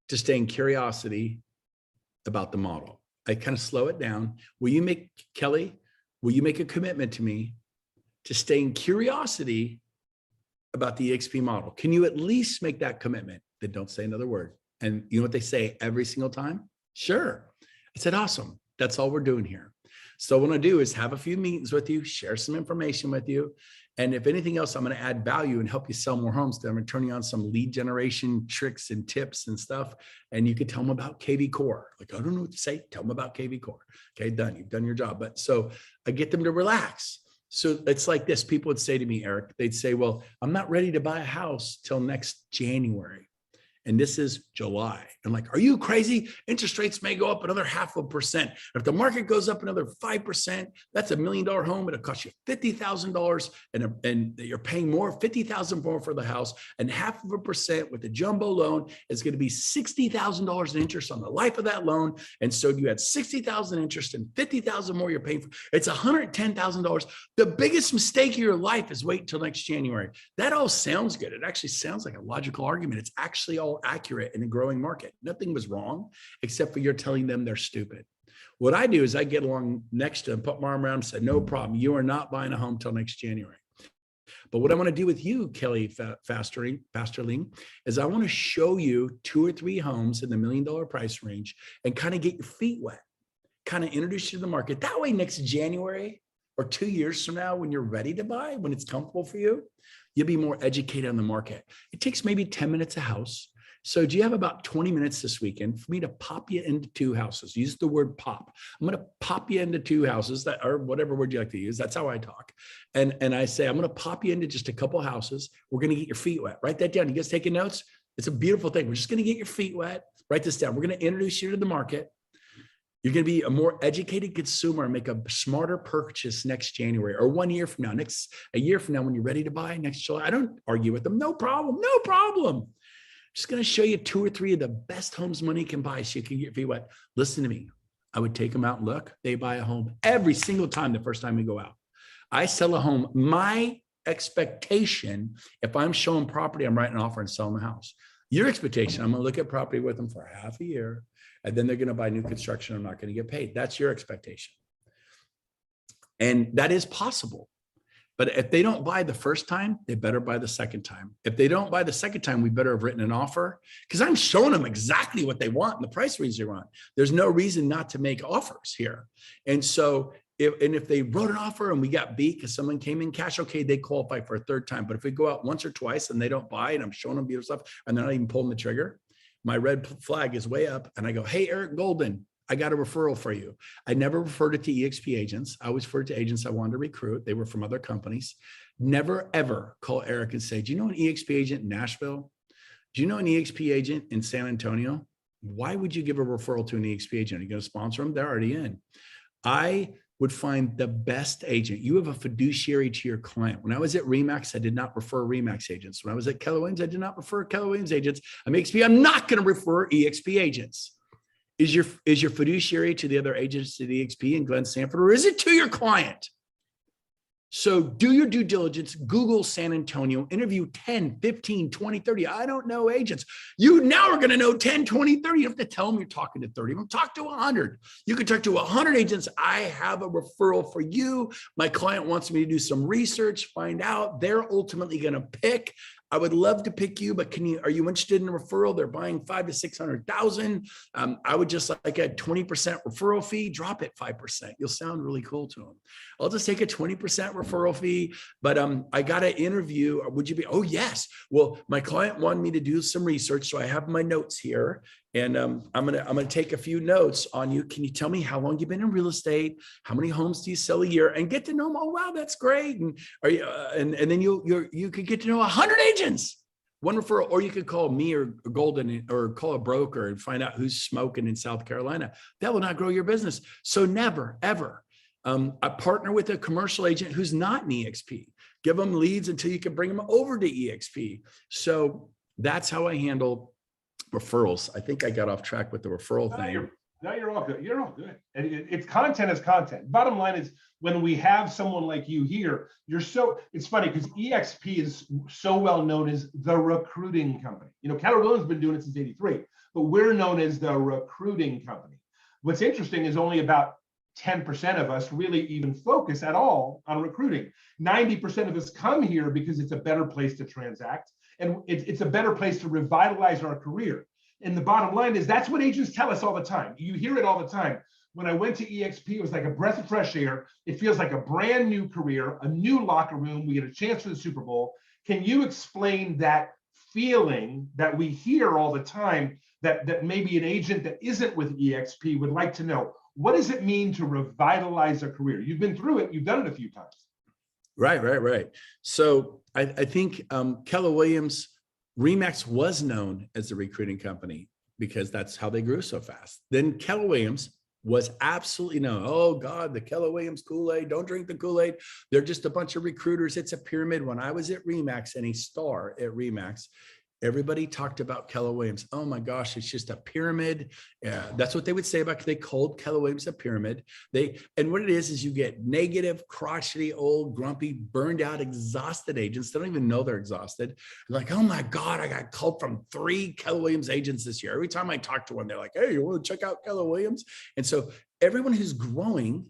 to stay in curiosity about the model? I kind of slow it down. Kelly, will you make a commitment to me to stay in curiosity about the EXP model? Can you at least make that commitment? Then don't say another word. And you know what they say every single time? Sure. I said, awesome. That's all we're doing here. So what I do is have a few meetings with you, share some information with you. And if anything else, I'm going to add value and help you sell more homes. Then I'm going to turn you on some lead generation tricks and tips and stuff. And you could tell them about KV Core. Like, I don't know what to say. Tell them about KV Core. Okay, done. You've done your job. But so I get them to relax. So it's like this. People would say to me, Eric, they'd say, well, I'm not ready to buy a house till next January. And this is July. I'm like, are you crazy? Interest rates may go up another 0.5%. If the market goes up another 5%, that's $1 million home. It'll cost you $50,000 and you're paying more, $50,000 more for the house, and 0.5% with the jumbo loan is going to be $60,000 in interest on the life of that loan. And so you had $60,000 interest and $50,000 more you're paying for. It's $110,000. The biggest mistake of your life is wait until next January. That all sounds good. It actually sounds like a logical argument. It's actually all accurate in a growing market. Nothing was wrong, except for you're telling them they're stupid. What I do is I get along next to them, put my arm around them, say, no problem. You are not buying a home till next January. But what I want to do with you, Kelly Fasterling, is I want to show you 2 or 3 homes in the $1 million price range and kind of get your feet wet, kind of introduce you to the market. That way, next January or 2 years from now, when you're ready to buy, when it's comfortable for you, you'll be more educated on the market. It takes maybe 10 minutes a house. So do you have about 20 minutes this weekend for me to pop you into 2 houses? Use the word pop. I'm going to pop you into 2 houses, that, or whatever word you like to use. That's how I talk. And I say, I'm going to pop you into just a couple houses. We're going to get your feet wet. Write that down. You guys taking notes? It's a beautiful thing. We're just going to get your feet wet. Write this down. We're going to introduce you to the market. You're going to be a more educated consumer and make a smarter purchase next January or 1 year from now, a year from now when you're ready to buy next July. I don't argue with them. No problem. No problem. Just going to show you 2 or 3 of the best homes money can buy so you can get for you what? Listen to me. I would take them out and look. They buy a home every single time the first time we go out. I sell a home. My expectation, if I'm showing property, I'm writing an offer and selling the house. Your expectation, I'm going to look at property with them for half a year, and then they're going to buy new construction. I'm not going to get paid. That's your expectation. And that is possible. But if they don't buy the first time, they better buy the second time. If they don't buy the second time, we better have written an offer because I'm showing them exactly what they want and the price range they want. There's no reason not to make offers here. And so if they wrote an offer and we got beat because someone came in cash, okay, they qualify for a third time. But if we go out once or twice and they don't buy and I'm showing them beautiful stuff and they're not even pulling the trigger, my red flag is way up. And I go, hey, Eric Golden, I got a referral for you. I never referred it to EXP agents. I always referred to agents I wanted to recruit. They were from other companies. Never, ever call Eric and say, do you know an EXP agent in Nashville? Do you know an EXP agent in San Antonio? Why would you give a referral to an EXP agent? Are you going to sponsor them? They're already in. I would find the best agent. You have a fiduciary to your client. When I was at Remax, I did not refer Remax agents. When I was at Keller Williams, I did not refer Keller Williams agents. I'm EXP. I'm not going to refer EXP agents. Is your fiduciary to the other agents to the EXP in Glen Sanford, or is it to your client? So do your due diligence, Google San Antonio, interview 10, 15, 20, 30. I don't know agents. You now are going to know 10, 20, 30. You have to tell them you're talking to 30 of them. Talk to 100. You can talk to 100 agents. I have a referral for you. My client wants me to do some research, find out. They're ultimately going to pick. I would love to pick you, but are you interested in a referral? They're buying 500,000 to 600,000. I would just like a 20% referral fee, drop it 5%. You'll sound really cool to them. I'll just take a 20% referral fee, but I got an interview. Would you be? Oh, yes. Well, my client wanted me to do some research. So I have my notes here. And I'm gonna take a few notes on you. Can you tell me how long you've been in real estate? How many homes do you sell a year? And get to know them. Oh wow, that's great. And are you? And then you could get to know 100 agents. One referral, or you could call me or Golden or call a broker and find out who's smoking in South Carolina. That will not grow your business. So never ever. I partner with a commercial agent who's not an EXP. Give them leads until you can bring them over to EXP. So that's how I handle referrals. I think I got off track with the referral thing. No, you're all good. You're all good. And it's content is content. Bottom line is when we have someone like you here, it's funny because EXP is so well known as the recruiting company. You know, Keller Williams has been doing it since '83, but we're known as the recruiting company. What's interesting is only about 10% of us really even focus at all on recruiting. 90% of us come here because it's a better place to transact. And it's a better place to revitalize our career. And the bottom line is that's what agents tell us all the time. You hear it all the time. When I went to EXP, it was like a breath of fresh air. It feels like a brand new career, a new locker room. We get a chance for the Super Bowl. Can you explain that feeling that we hear all the time that maybe an agent that isn't with EXP would like to know? What does it mean to revitalize a career? You've been through it. You've done it a few times. Right. So I think Keller Williams, Remax was known as a recruiting company because that's how they grew so fast. Then Keller Williams was absolutely known. Oh God, the Keller Williams Kool-Aid, don't drink the Kool-Aid. They're just a bunch of recruiters. It's a pyramid. When I was at Remax and a star at Remax, everybody talked about Keller Williams. Oh my gosh, it's just a pyramid. Yeah, that's what they would say about it. They called Keller Williams a pyramid. And what it is you get negative, crotchety, old, grumpy, burned out, exhausted agents. They don't even know they're exhausted. They're like, oh my God, I got called from 3 Keller Williams agents this year. Every time I talk to one, they're like, hey, you want to check out Keller Williams? And so everyone who's growing,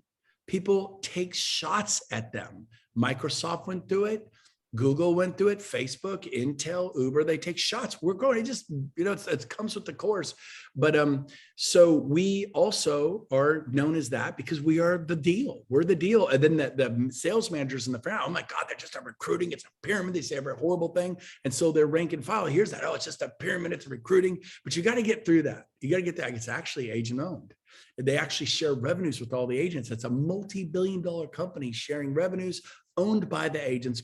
people take shots at them. Microsoft went through it. Google went through it, Facebook, Intel, Uber, they take shots. We're going, it comes with the course. But so we also are known as that because we are the deal. We're the deal. And then the sales managers in the front, oh my God, they're just recruiting. It's a pyramid. They say every horrible thing. And so their rank and file, here's that. Oh, it's just a pyramid. It's recruiting. But you got to get through that. You got to get that. It's actually agent owned. They actually share revenues with all the agents. It's a multi-billion-dollar company sharing revenues, owned by the agents,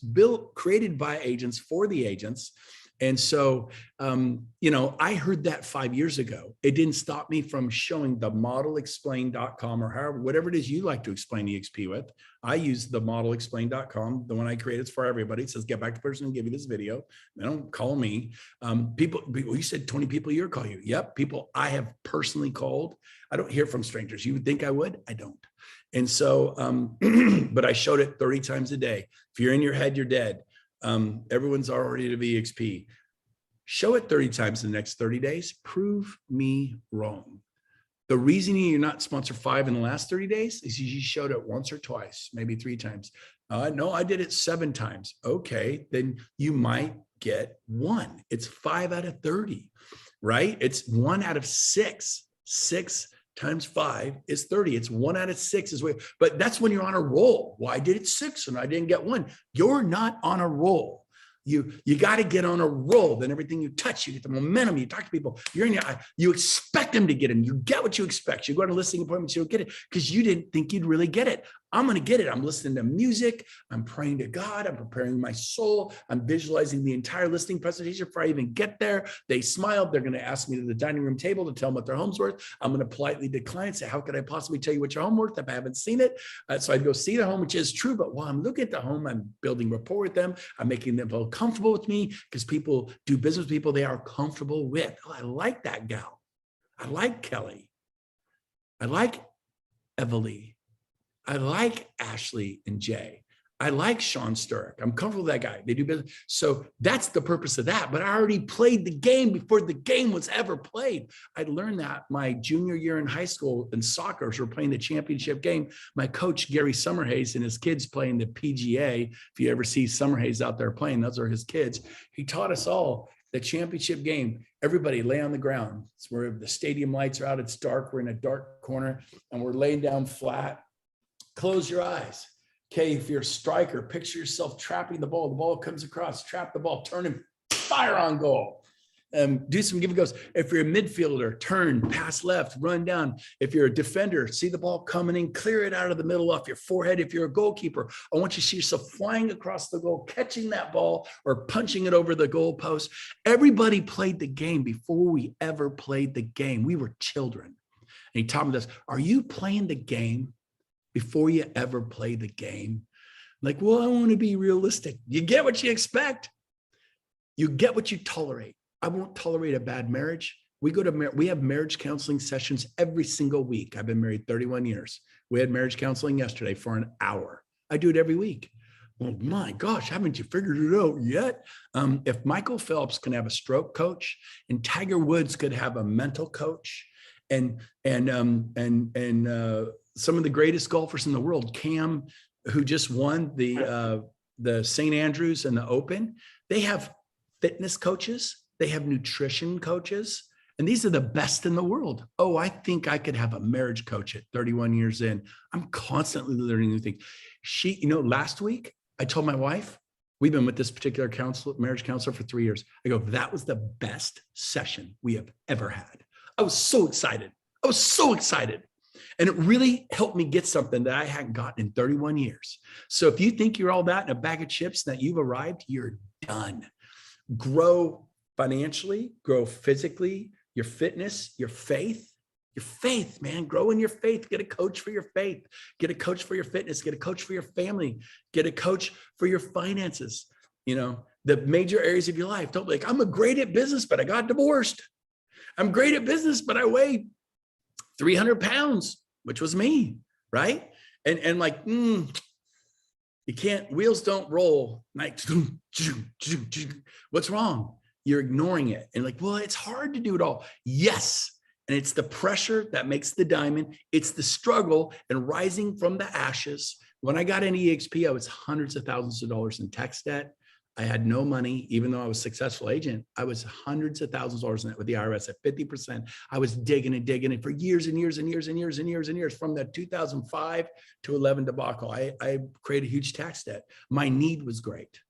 created by agents for the agents. And so, I heard that 5 years ago. It didn't stop me from showing the modelexplain.com or however, whatever it is you like to explain EXP with. I use the modelexplain.com. The one I created is for everybody. It says, get back to person and give you this video. They don't call me. People, you said 20 people a year call you. Yep. People I have personally called. I don't hear from strangers. You would think I would. I don't. And so, but I showed it 30 times a day. If you're in your head, you're dead. Everyone's already to be EXP. Show it 30 times in the next 30 days. Prove me wrong. The reason you're not sponsor 5 in the last 30 days is you showed it once or twice, maybe 3 times. No, I did it 7 times. Okay, then you might get 1. It's 5 out of 30, right? It's 1 out of 6. 6 times 5 is 30. It's 1 out of 6 is way, but that's when you're on a roll. Well, I did it 6 and I didn't get 1. You're not on a roll. You got to get on a roll. Then everything you touch, you get the momentum. You talk to people. You expect them to get them. You get what you expect. You go to listing appointments, you don't get it because you didn't think you'd really get it. I'm going to get it. I'm listening to music. I'm praying to God. I'm preparing my soul. I'm visualizing the entire listing presentation before I even get there. They smiled. They're going to ask me to the dining room table to tell them what their home's worth. I'm going to politely decline and say, how could I possibly tell you what your home's worth if I haven't seen it? So I'd go see the home, which is true. But while I'm looking at the home, I'm building rapport with them. I'm making them feel comfortable with me because people do business with people they are comfortable with. Oh, I like that gal. I like Kelly. I like Evalie. I like Ashley and Jay. I like Sean Sturrock. I'm comfortable with that guy. They do business. So that's the purpose of that. But I already played the game before the game was ever played. I learned that my junior year in high school in soccer, as we're playing the championship game. My coach, Gary Summerhays, and his kids playing the PGA. If you ever see Summerhays out there playing, those are his kids. He taught us all the championship game. Everybody lay on the ground. It's where the stadium lights are out. It's dark. We're in a dark corner and we're laying down flat. Close your eyes. Okay, if you're a striker, picture yourself trapping the ball. The ball comes across, trap the ball, turn and fire on goal. Do some give and goes. If you're a midfielder, turn, pass left, run down. If you're a defender, see the ball coming in, clear it out of the middle off your forehead. If you're a goalkeeper, I want you to see yourself flying across the goal, catching that ball or punching it over the goal post. Everybody played the game before we ever played the game. We were children. And he taught me this. Are you playing the game before you ever play the game? Like, well, I want to be realistic. You get what you expect. You get what you tolerate. I won't tolerate a bad marriage. We have marriage counseling sessions every single week. I've been married 31 years. We had marriage counseling yesterday for an hour. I do it every week. Well, my gosh, haven't you figured it out yet? If Michael Phelps can have a stroke coach and Tiger Woods could have a mental coach and some of the greatest golfers in the world, Cam, who just won the St. Andrews and the Open, they have fitness coaches, they have nutrition coaches, and these are the best in the world. Oh, I think I could have a marriage coach at 31 years in. I'm constantly learning new things. Last week I told my wife, we've been with this particular marriage counselor for 3 years. I go, that was the best session we have ever had. I was so excited. And it really helped me get something that I hadn't gotten in 31 years. So if you think you're all that in a bag of chips, that you've arrived, you're done. Grow financially, grow physically, your fitness, your faith, man. Grow in your faith. Get a coach for your faith. Get a coach for your fitness. Get a coach for your family. Get a coach for your finances. The major areas of your life. Don't be like, I'm great at business, but I got divorced. I'm great at business, but I weigh 300 pounds, which was me, right? And like, you can't, wheels don't roll. Like, what's wrong? You're ignoring it. And like, well, it's hard to do it all. Yes. And it's the pressure that makes the diamond. It's the struggle and rising from the ashes. When I got into EXP, I was hundreds of thousands of dollars in tax debt. I had no money, even though I was a successful agent. I was hundreds of thousands of dollars in it with the IRS at 50%. I was digging and for years and years and years and years and years and years from the 2005 to 11 debacle. I created a huge tax debt. My need was great.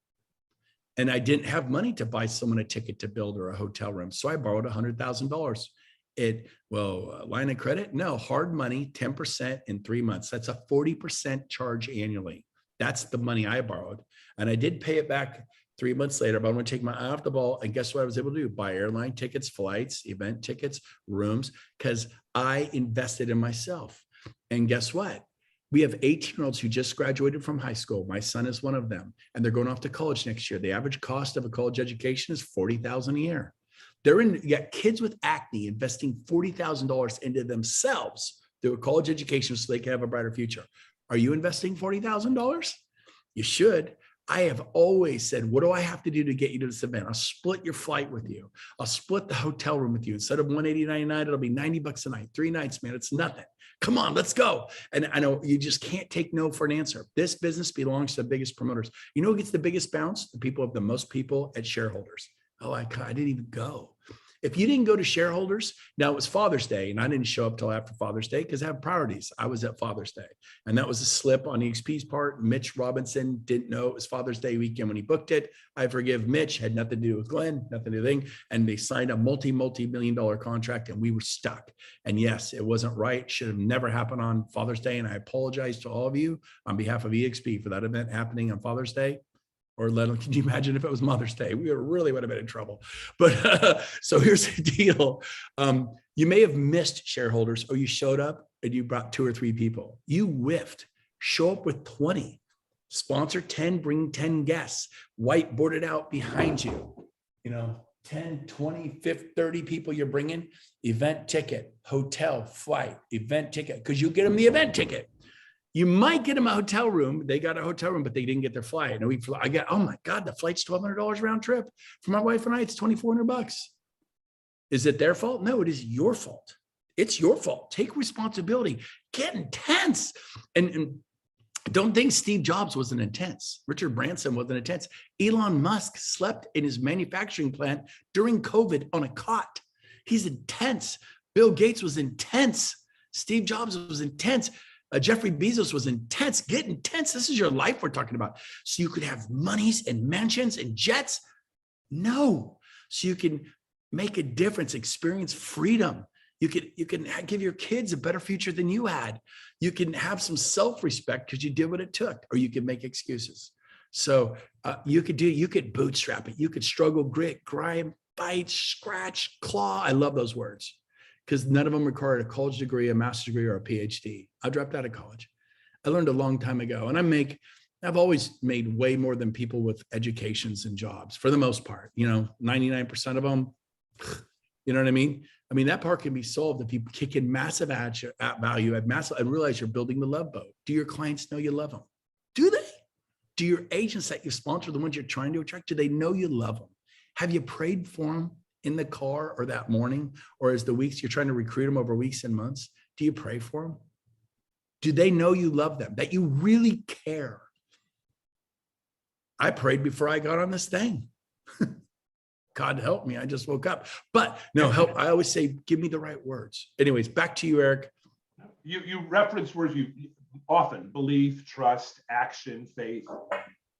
And I didn't have money to buy someone a ticket to build or a hotel room. So I borrowed $100,000. Line of credit? No, hard money, 10% in 3 months. That's a 40% charge annually. That's the money I borrowed. And I did pay it back 3 months later, but I'm going to take my eye off the ball. And guess what I was able to do? Buy airline tickets, flights, event tickets, rooms, because I invested in myself. And guess what? We have 18-year-olds who just graduated from high school. My son is one of them, and they're going off to college next year. The average cost of a college education is $40,000 a year. You got kids with acne investing $40,000 into themselves through a college education so they can have a brighter future. Are you investing $40,000? You should. I have always said, what do I have to do to get you to this event? I'll split your flight with you. I'll split the hotel room with you. Instead of $180.99, it'll be $90 a night, 3 nights, man. It's nothing. Come on, let's go. And I know you just can't take no for an answer. This business belongs to the biggest promoters. You know who gets the biggest bounce? The people of the most people at shareholders. Oh, I didn't even go. If you didn't go to shareholders, now it was Father's Day, and I didn't show up till after Father's Day because I have priorities. I was at Father's Day, and that was a slip on EXP's part. Mitch Robinson didn't know it was Father's Day weekend when he booked it. I forgive Mitch, had nothing to do with Glenn, nothing to do with anything. And they signed a multi-million-dollar contract, and we were stuck. And yes, it wasn't right. Should have never happened on Father's Day. And I apologize to all of you on behalf of EXP for that event happening on Father's Day. Or can you imagine if it was Mother's Day? We really would have been in trouble. But so here's the deal. You may have missed shareholders, or you showed up and you brought 2 or 3 people. You whiffed. Show up with 20. Sponsor 10, bring 10 guests. Whiteboard it out behind you. 10, 20, 50, 30 people you're bringing. Event ticket, hotel, flight, event ticket, because you get them the event ticket. You might get them a hotel room. They got a hotel room, but they didn't get their flight. And I got, oh my God, the flight's $1,200 round trip. For my wife and I, it's $2,400. Is it their fault? No, it is your fault. It's your fault. Take responsibility. Get intense. And don't think Steve Jobs wasn't intense. Richard Branson wasn't intense. Elon Musk slept in his manufacturing plant during COVID on a cot. He's intense. Bill Gates was intense. Steve Jobs was intense. Jeffrey Bezos was intense. Get intense. This is your life we're talking about. So you could have monies and mansions and jets? No. So you can make a difference, experience freedom. You can give your kids a better future than you had. You can have some self-respect because you did what it took, or you can make excuses. So you could bootstrap it. You could struggle, grit, grind, bite, scratch, claw. I love those words, because none of them required a college degree, a master's degree, or a PhD. I dropped out of college. I learned a long time ago, and I've always made way more than people with educations and jobs for the most part. 99% of them, you know what I mean? That part can be solved if you kick in massive ad value, and realize you're building the love boat. Do your clients know you love them? Do they? Do your agents that you sponsor, the ones you're trying to attract, do they know you love them? Have you prayed for them in the car or that morning, or as the weeks you're trying to recruit them over weeks and months? Do you pray for them? Do they know you love them, that you really care? I prayed before I got on this thing. God help me. I just woke up, but no help. I always say, give me the right words. Anyways, back to you, Eric. You reference words you often: belief, trust, action, faith.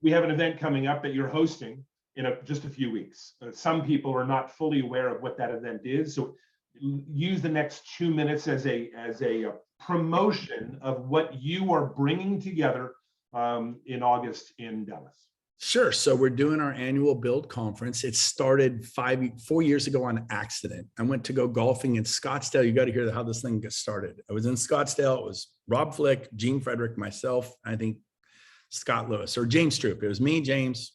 We have an event coming up that you're hosting in just a few weeks. Some people are not fully aware of what that event is. So use the next 2 minutes as a promotion of what you are bringing together in August in Dallas. Sure. So we're doing our annual Build conference. It started 4 years ago on accident. I went to go golfing in Scottsdale. You got to hear how this thing gets started. I was in Scottsdale. It was Rob Flick, Gene Frederick, myself, I think Scott Lewis, or James Stroop. It was me, James,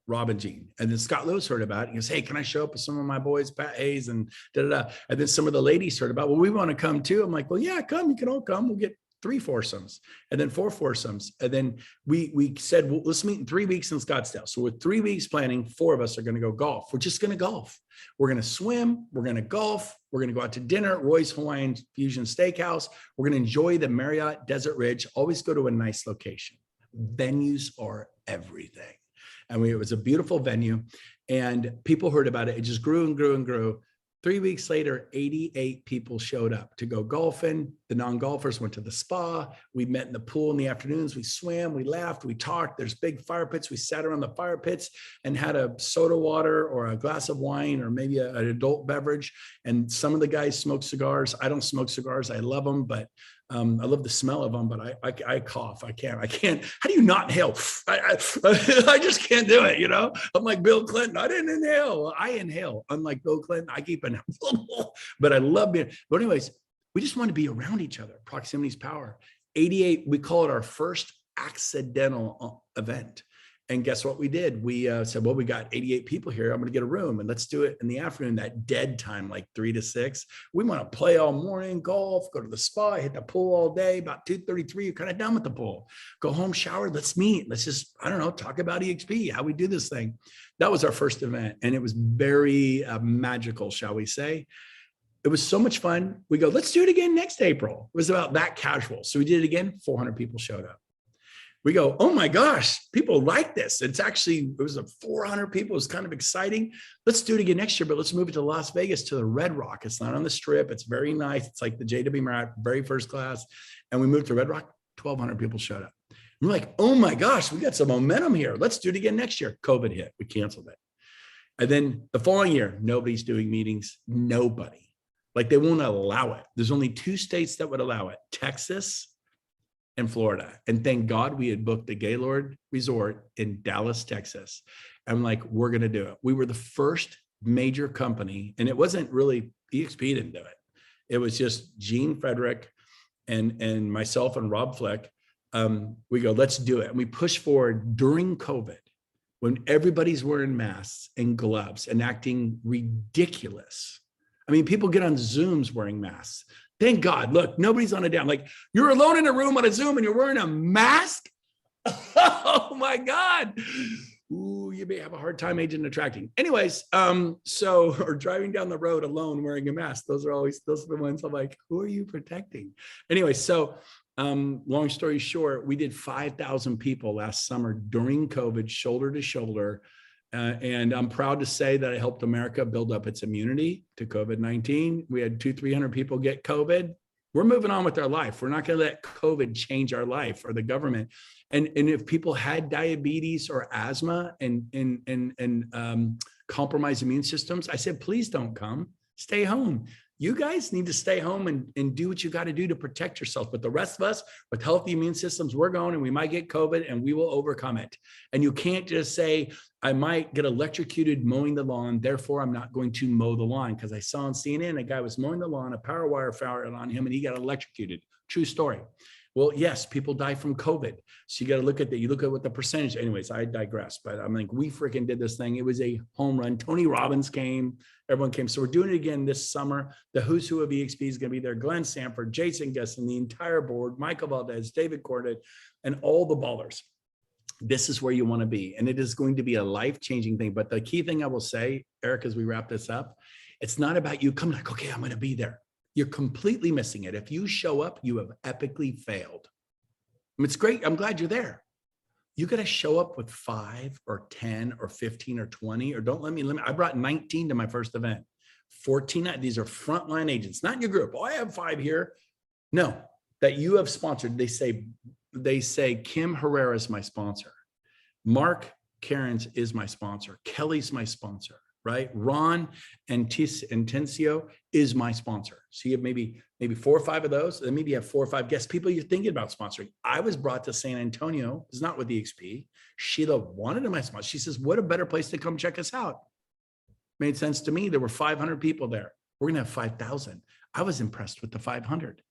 Rob, and Gene. And then Scott Lewis heard about it. He goes, hey, can I show up with some of my boys, Pat Hayes and da-da-da. And then some of the ladies heard about, well, we want to come too. I'm like, well, yeah, come. You can all come. We'll get 3 foursomes and then 4 foursomes. And then we said, well, let's meet in 3 weeks in Scottsdale. So with 3 weeks planning, 4 of us are going to go golf. We're just going to golf. We're going to swim. We're going to golf. We're going to go out to dinner at Roy's Hawaiian Fusion Steakhouse. We're going to enjoy the Marriott Desert Ridge. Always go to a nice location. Venues are everything. And it was a beautiful venue, and people heard about it. It just grew and grew and grew. 3 weeks later, 88 people showed up to go golfing. The non-golfers went to the spa. We met in the pool in the afternoons. We swam, we laughed, we talked. There's big fire pits. We sat around the fire pits and had a soda water or a glass of wine or maybe an adult beverage. And some of the guys smoke cigars. I don't smoke cigars. I love them, but I love the smell of them, but I cough. I can't. How do you not inhale? I just can't do it. I'm like Bill Clinton. I didn't inhale. Well, I inhale. Unlike Bill Clinton, I keep inhaling. But I love being. But anyways, we just want to be around each other. Proximity is power. 88. We call it our first accidental event. And guess what we did? We said, well, we got 88 people here. I'm going to get a room and let's do it in the afternoon, that dead time, like 3 to 6. We want to play all morning, golf, go to the spa, hit the pool all day. About 2:33, you're kind of done with the pool. Go home, shower, let's meet. Let's just, I don't know, talk about EXP, how we do this thing. That was our first event. And it was very magical, shall we say. It was so much fun. We go, let's do it again next April. It was about that casual. So we did it again. 400 people showed up. We go, oh my gosh, people like this. It was 400 people. It was kind of exciting. Let's do it again next year, but let's move it to Las Vegas to the Red Rock. It's not on the Strip. It's very nice. It's like the JW Marriott, very first class. And we moved to Red Rock. 1,200 people showed up. I'm like, oh my gosh, we got some momentum here. Let's do it again next year. COVID hit. We canceled it. And then the following year, nobody's doing meetings. Nobody. Like they won't allow it. There's only 2 states that would allow it, Texas and Florida. And thank God we had booked the Gaylord Resort in Dallas, Texas. I'm like, we're going to do it. We were the first major company, and it wasn't really, EXP didn't do it. It was just Gene Frederick and myself and Rob Fleck. We go, let's do it. And we pushed forward during COVID when everybody's wearing masks and gloves and acting ridiculous. I mean, people get on Zooms wearing masks. Thank God. Look, nobody's on a down. Like, you're alone in a room on a Zoom and you're wearing a mask? Oh my God. Ooh, you may have a hard time agent attracting. Anyways, or driving down the road alone wearing a mask. Those are the ones I'm like, who are you protecting? Anyway, so long story short, we did 5,000 people last summer during COVID, shoulder to shoulder. And I'm proud to say that I helped America build up its immunity to COVID-19. We had 200-300 people get COVID. We're moving on with our life. We're not going to let COVID change our life or the government. And if people had diabetes or asthma and compromised immune systems, I said, please don't come. Stay home. You guys need to stay home and do what you got to do to protect yourself. But the rest of us with healthy immune systems, we're going and we might get COVID and we will overcome it. And you can't just say, I might get electrocuted mowing the lawn, therefore I'm not going to mow the lawn. Because I saw on CNN, a guy was mowing the lawn, a power wire fell on him and he got electrocuted. True story. Well, yes, people die from COVID. So you got to look at that. You look at what the percentage, anyways, I digress, but I'm like, we freaking did this thing. It was a home run. Tony Robbins came, everyone came. So we're doing it again this summer. The who's who of EXP is going to be there. Glenn Sanford, Jason Gesson, the entire board, Michael Valdez, David Cordet, and all the ballers. This is where you want to be. And it is going to be a life-changing thing. But the key thing I will say, Eric, as we wrap this up, it's not about you coming like, okay, I'm going to be there. You're completely missing it. If you show up, you have epically failed. I mean, it's great. I'm glad you're there. You got to show up with 5 or 10 or 15 or 20, or don't let me limit. I brought 19 to my first event. 14, these are frontline agents, not in your group. Oh, I have 5 here. No, that you have sponsored. They say Kim Herrera is my sponsor. Mark Cairns is my sponsor. Kelly's my sponsor. Right? Ron and Tencio is my sponsor. So you have maybe 4 or 5 of those, and maybe you have 4 or 5 guest people you're thinking about sponsoring. I was brought to San Antonio. It's not with EXP. Sheila wanted my sponsor. She says, what a better place to come check us out. Made sense to me. There were 500 people there. We're going to have 5,000. I was impressed with the 500.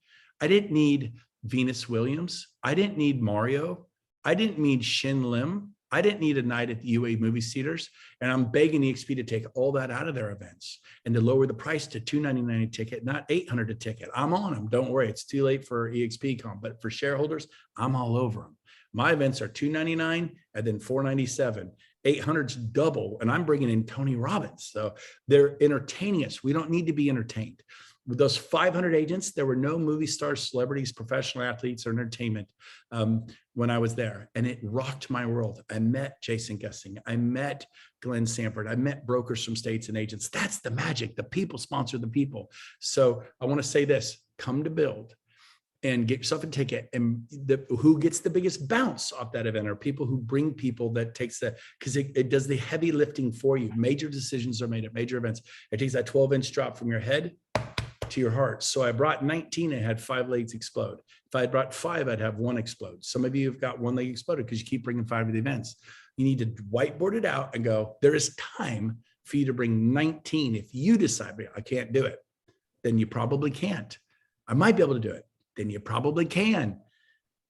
I didn't need Venus Williams. I didn't need Mario. I didn't need Shin Lim. I didn't need a night at the UA movie theaters, and I'm begging EXP to take all that out of their events and to lower the price to $299 a ticket, not $800 a ticket. I'm on them. Don't worry. It's too late for EXP comp, but for shareholders, I'm all over them. My events are $299 and then $497. 800's double, and I'm bringing in Tony Robbins. So they're entertaining us. We don't need to be entertained. With those 500 agents, there were no movie stars, celebrities, professional athletes, or entertainment when I was there. And it rocked my world. I met Jason Gesson. I met Glenn Sanford. I met brokers from states and agents. That's the magic. The people sponsor the people. So I want to say this, come to build. and get yourself a ticket. And who gets the biggest bounce off that event are people who bring people that takes that, because it does the heavy lifting for you. Major decisions are made at major events. It takes that 12-inch drop from your head to your heart. So I brought 19 and had 5 legs explode. If I had brought 5, I'd have 1 explode. Some of you have got 1 leg exploded because you keep bringing 5 to the events. You need to whiteboard it out and go, there is time for you to bring 19. If you decide, I can't do it, then you probably can't. I might be able to do it. Then you probably can.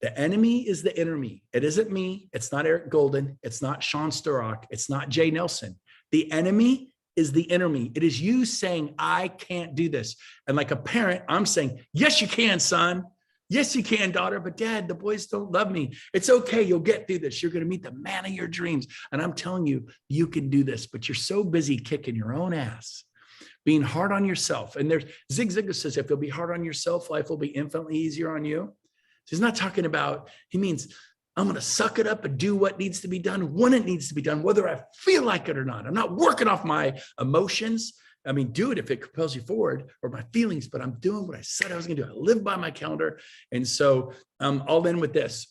The enemy is the enemy. It isn't me. It's not Eric Golden. It's not Sean Sturrock. It's not Jay Nelson. The enemy is the enemy. It is you saying, I can't do this. And like a parent, I'm saying, yes, you can, son. Yes, you can, daughter. But dad, the boys don't love me. It's okay. You'll get through this. You're going to meet the man of your dreams. And I'm telling you, you can do this, but you're so busy kicking your own ass, being hard on yourself. And there's Zig Ziglar says, if you'll be hard on yourself, life will be infinitely easier on you. So he's not talking about, he means, I'm going to suck it up and do what needs to be done when it needs to be done, whether I feel like it or not. I'm not working off my emotions. I mean, do it if it propels you forward, or my feelings, but I'm doing what I said I was going to do. I live by my calendar. And so I'll end with this.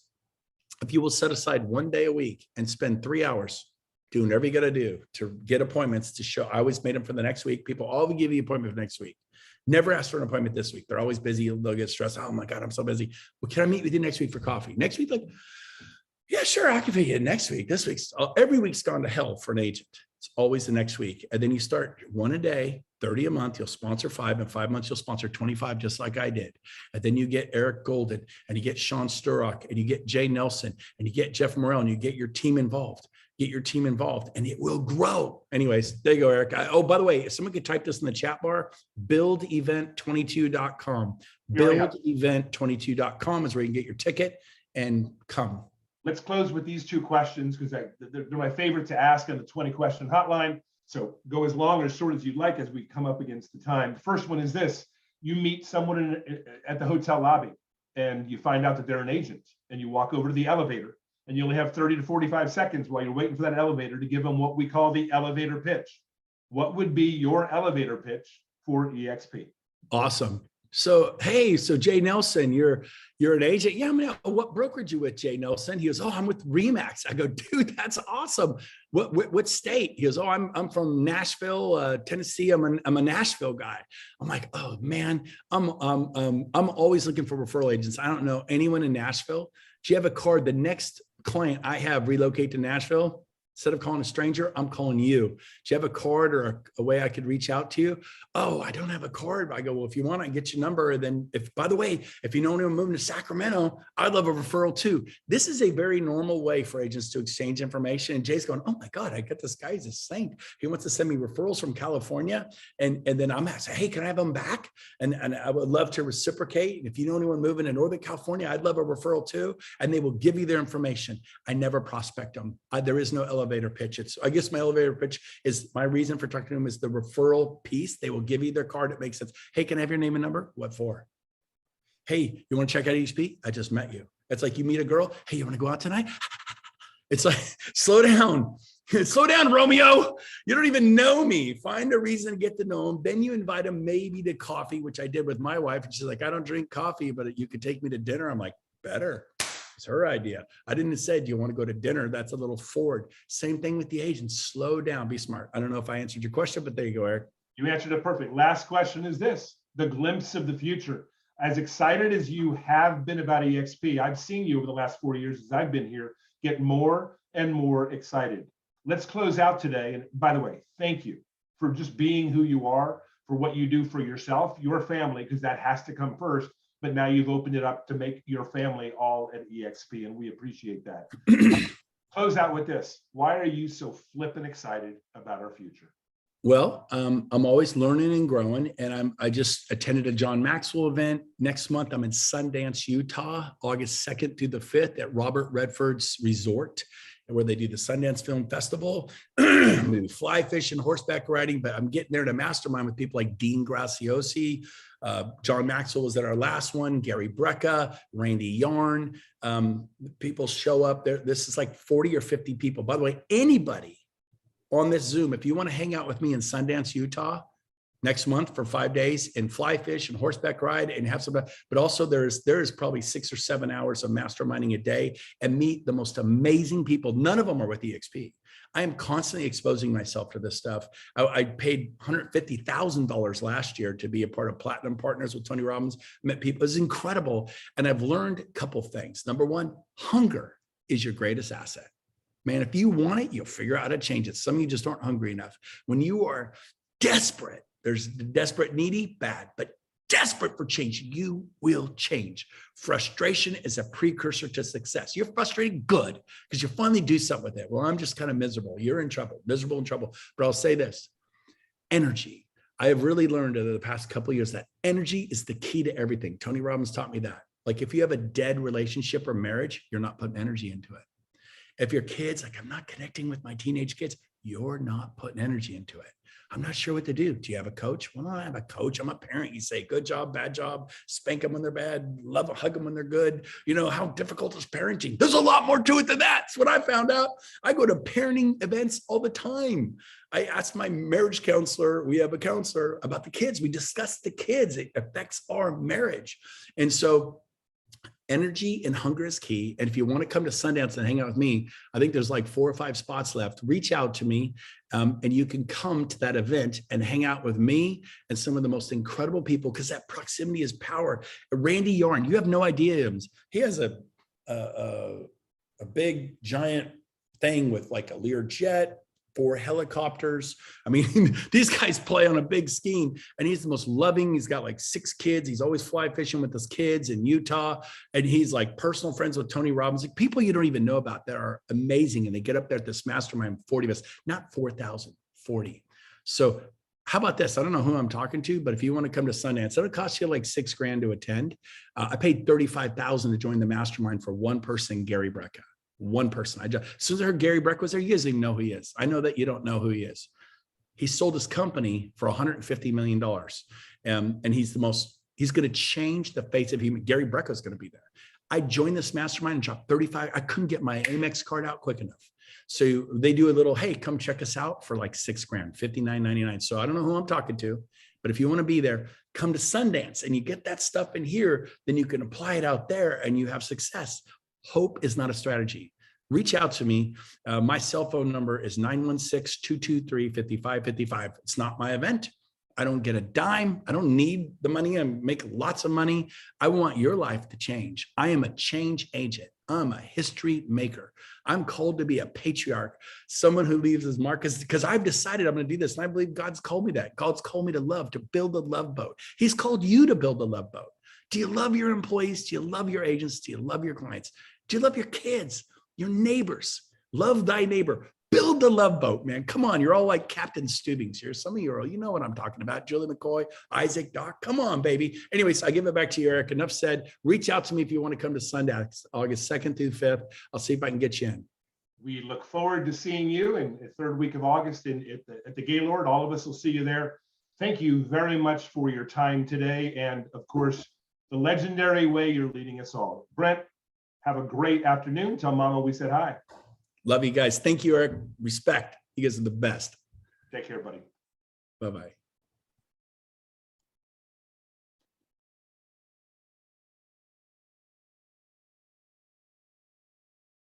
If you will set aside 1 day a week and spend 3 hours doing whatever you got to do to get appointments to show, I always made them for the next week. People always give you an appointment for next week. Never ask for an appointment this week. They're always busy. They'll get stressed. Oh my God, I'm so busy. Well, can I meet with you next week for coffee? Next week, like, yeah, sure. I can fit you in next week. This week's, every week's gone to hell for an agent. It's always the next week. And then you start 1 a day, 30 a month. You'll sponsor 5. In 5 months, you'll sponsor 25, just like I did. And then you get Eric Golden, and you get Sean Sturrock, and you get Jay Nelson, and you get Jeff Morrell, and you get your team involved. Get your team involved, and it will grow. Anyways, there you go, Eric. Oh, by the way, if someone could type this in the chat bar, buildevent22.com. Buildevent22.com is where you can get your ticket and come. Let's close with these 2 questions, because they're my favorite to ask on the 20-question hotline. So go as long or as short as you'd like as we come up against the time. The first one is this. You meet someone at the hotel lobby, and you find out that they're an agent, and you walk over to the elevator, and you only have 30 to 45 seconds while you're waiting for that elevator to give them what we call the elevator pitch. What would be your elevator pitch for EXP? Awesome. So, hey, so Jay Nelson, you're an agent. Yeah, I mean, what brokerage you with, Jay Nelson? He goes, oh, I'm with Remax. I go, dude, that's awesome. What state? He goes, oh, I'm from Nashville, Tennessee. I'm a Nashville guy. I'm like, oh man, I'm always looking for referral agents. I don't know anyone in Nashville. Do you have a card? The next client I have relocate to Nashville, instead of calling a stranger, I'm calling you. Do you have a card or a way I could reach out to you? Oh, I don't have a card. I go, well, if you want, I get your number. And then by the way, if you know anyone moving to Sacramento, I'd love a referral too. This is a very normal way for agents to exchange information. And Jay's going, oh my God, I got this guy. He's a saint. He wants to send me referrals from California. And then I'm asking, hey, can I have them back? And I would love to reciprocate. And if you know anyone moving to Northern California, I'd love a referral too. And they will give you their information. I never prospect them. There is no elevator pitch. I guess my elevator pitch is, my reason for talking to them is the referral piece. They will give you their card. It makes sense. Hey, can I have your name and number? What for? Hey, you want to check out EXP? I just met you. It's like you meet a girl. Hey, you want to go out tonight? It's like, slow down. Slow down, Romeo. You don't even know me. Find a reason to get to know them. Then you invite them maybe to coffee, which I did with my wife. And she's like, I don't drink coffee, but you could take me to dinner. I'm like, better. It's her idea. I didn't say, do you want to go to dinner? That's a little forward. Same thing with the agents. Slow down, be smart. I don't know if I answered your question, but there you go, Eric. You answered it perfect. Last question is this, the glimpse of the future. As excited as you have been about EXP, I've seen you over the last 4 years as I've been here, get more and more excited. Let's close out today. And by the way, thank you for just being who you are, for what you do for yourself, your family, because that has to come first. But now you've opened it up to make your family all at EXP, and we appreciate that. Close out with this. Why are you so flippin' excited about our future? Well, I'm always learning and growing, and I just attended a John Maxwell event. Next month, I'm in Sundance, Utah, August 2nd through the 5th at Robert Redford's resort, where they do the Sundance Film Festival, maybe fly fishing, horseback riding, but I'm getting there to mastermind with people like Dean Graciosi. John Maxwell was at our last one, Gary Brecka, Randy Yarn. People show up there. This is like 40 or 50 people. By the way, anybody on this Zoom, if you want to hang out with me in Sundance, Utah, next month for 5 days and fly fish and horseback ride and have some, but also there is probably 6 or 7 hours of masterminding a day and meet the most amazing people. None of them are with EXP. I am constantly exposing myself to this stuff. I paid $150,000 last year to be a part of Platinum Partners with Tony Robbins. Met people. It's incredible. And I've learned a couple things. Number one, hunger is your greatest asset. Man, if you want it, you'll figure out how to change it. Some of you just aren't hungry enough. When you are desperate, there's the desperate, needy, bad, but desperate for change, you will change. Frustration is a precursor to success. You're frustrated, good, because you finally do something with it. Well, I'm just kind of miserable. You're in trouble, miserable in trouble. But I'll say this, energy. I have really learned over the past couple of years that energy is the key to everything. Tony Robbins taught me that. Like if you have a dead relationship or marriage, you're not putting energy into it. If your kids, like I'm not connecting with my teenage kids, you're not putting energy into it. I'm not sure what to do. Do you have a coach? Well, I don't have a coach. I'm a parent. You say, good job, bad job, spank them when they're bad, love them, hug them when they're good. You know, how difficult is parenting? There's a lot more to it than that. That's what I found out. I go to parenting events all the time. I asked my marriage counselor, we have a counselor, about the kids. We discuss the kids. It affects our marriage. And so energy and hunger is key. And if you want to come to Sundance and hang out with me, I think there's like 4 or 5 spots left. Reach out to me and you can come to that event and hang out with me and some of the most incredible people, because that proximity is power. Randy Yarn, you have no idea. He has a big giant thing with like a Lear jet, 4 helicopters. I mean, these guys play on a big scheme, and he's the most loving. He's got like 6 kids. He's always fly fishing with his kids in Utah. And he's like personal friends with Tony Robbins, like people you don't even know about that are amazing. And they get up there at this mastermind, 40 of us, not 4,000, 40. So how about this? I don't know who I'm talking to, but if you want to come to Sundance, it'll cost you like $6 grand to attend. I paid $35,000 to join the mastermind for one person, Gary Brecka. One person. As soon as I heard Gary Brecka was there, you guys didn't know who he is. I know that you don't know who he is. He sold his company for $150 million. And he's going to change the face of human. Gary Brecka is going to be there. I joined this mastermind and dropped 35. I couldn't get my Amex card out quick enough. So they do a little, hey, come check us out for like $6 grand, $59.99. So I don't know who I'm talking to, but if you want to be there, come to Sundance and you get that stuff in here, then you can apply it out there and you have success. Hope is not a strategy. Reach out to me. My cell phone number is 916-223-5555. It's not my event. I don't get a dime. I don't need the money. I make lots of money. I want your life to change. I am a change agent. I'm a history maker. I'm called to be a patriarch, someone who leaves his mark, because I've decided I'm going to do this. And I believe God's called me that. God's called me to love, to build a love boat. He's called you to build a love boat. Do you love your employees? Do you love your agents? Do you love your clients? Do you love your kids, your neighbors? Love thy neighbor. Build the love boat, man. Come on. You're all like Captain Stubings here. Some of you are, you know what I'm talking about. Julie McCoy, Isaac, Doc. Come on, baby. Anyways, I give it back to you, Eric. Enough said. Reach out to me if you want to come to Sundance, August 2nd through 5th. I'll see if I can get you in. We look forward to seeing you in the 3rd week of August at the Gaylord. All of us will see you there. Thank you very much for your time today. And of course, the legendary way you're leading us all. Brent, have a great afternoon. Tell Mama we said hi. Love you guys. Thank you, Eric. Respect. You guys are the best. Take care, buddy. Bye-bye.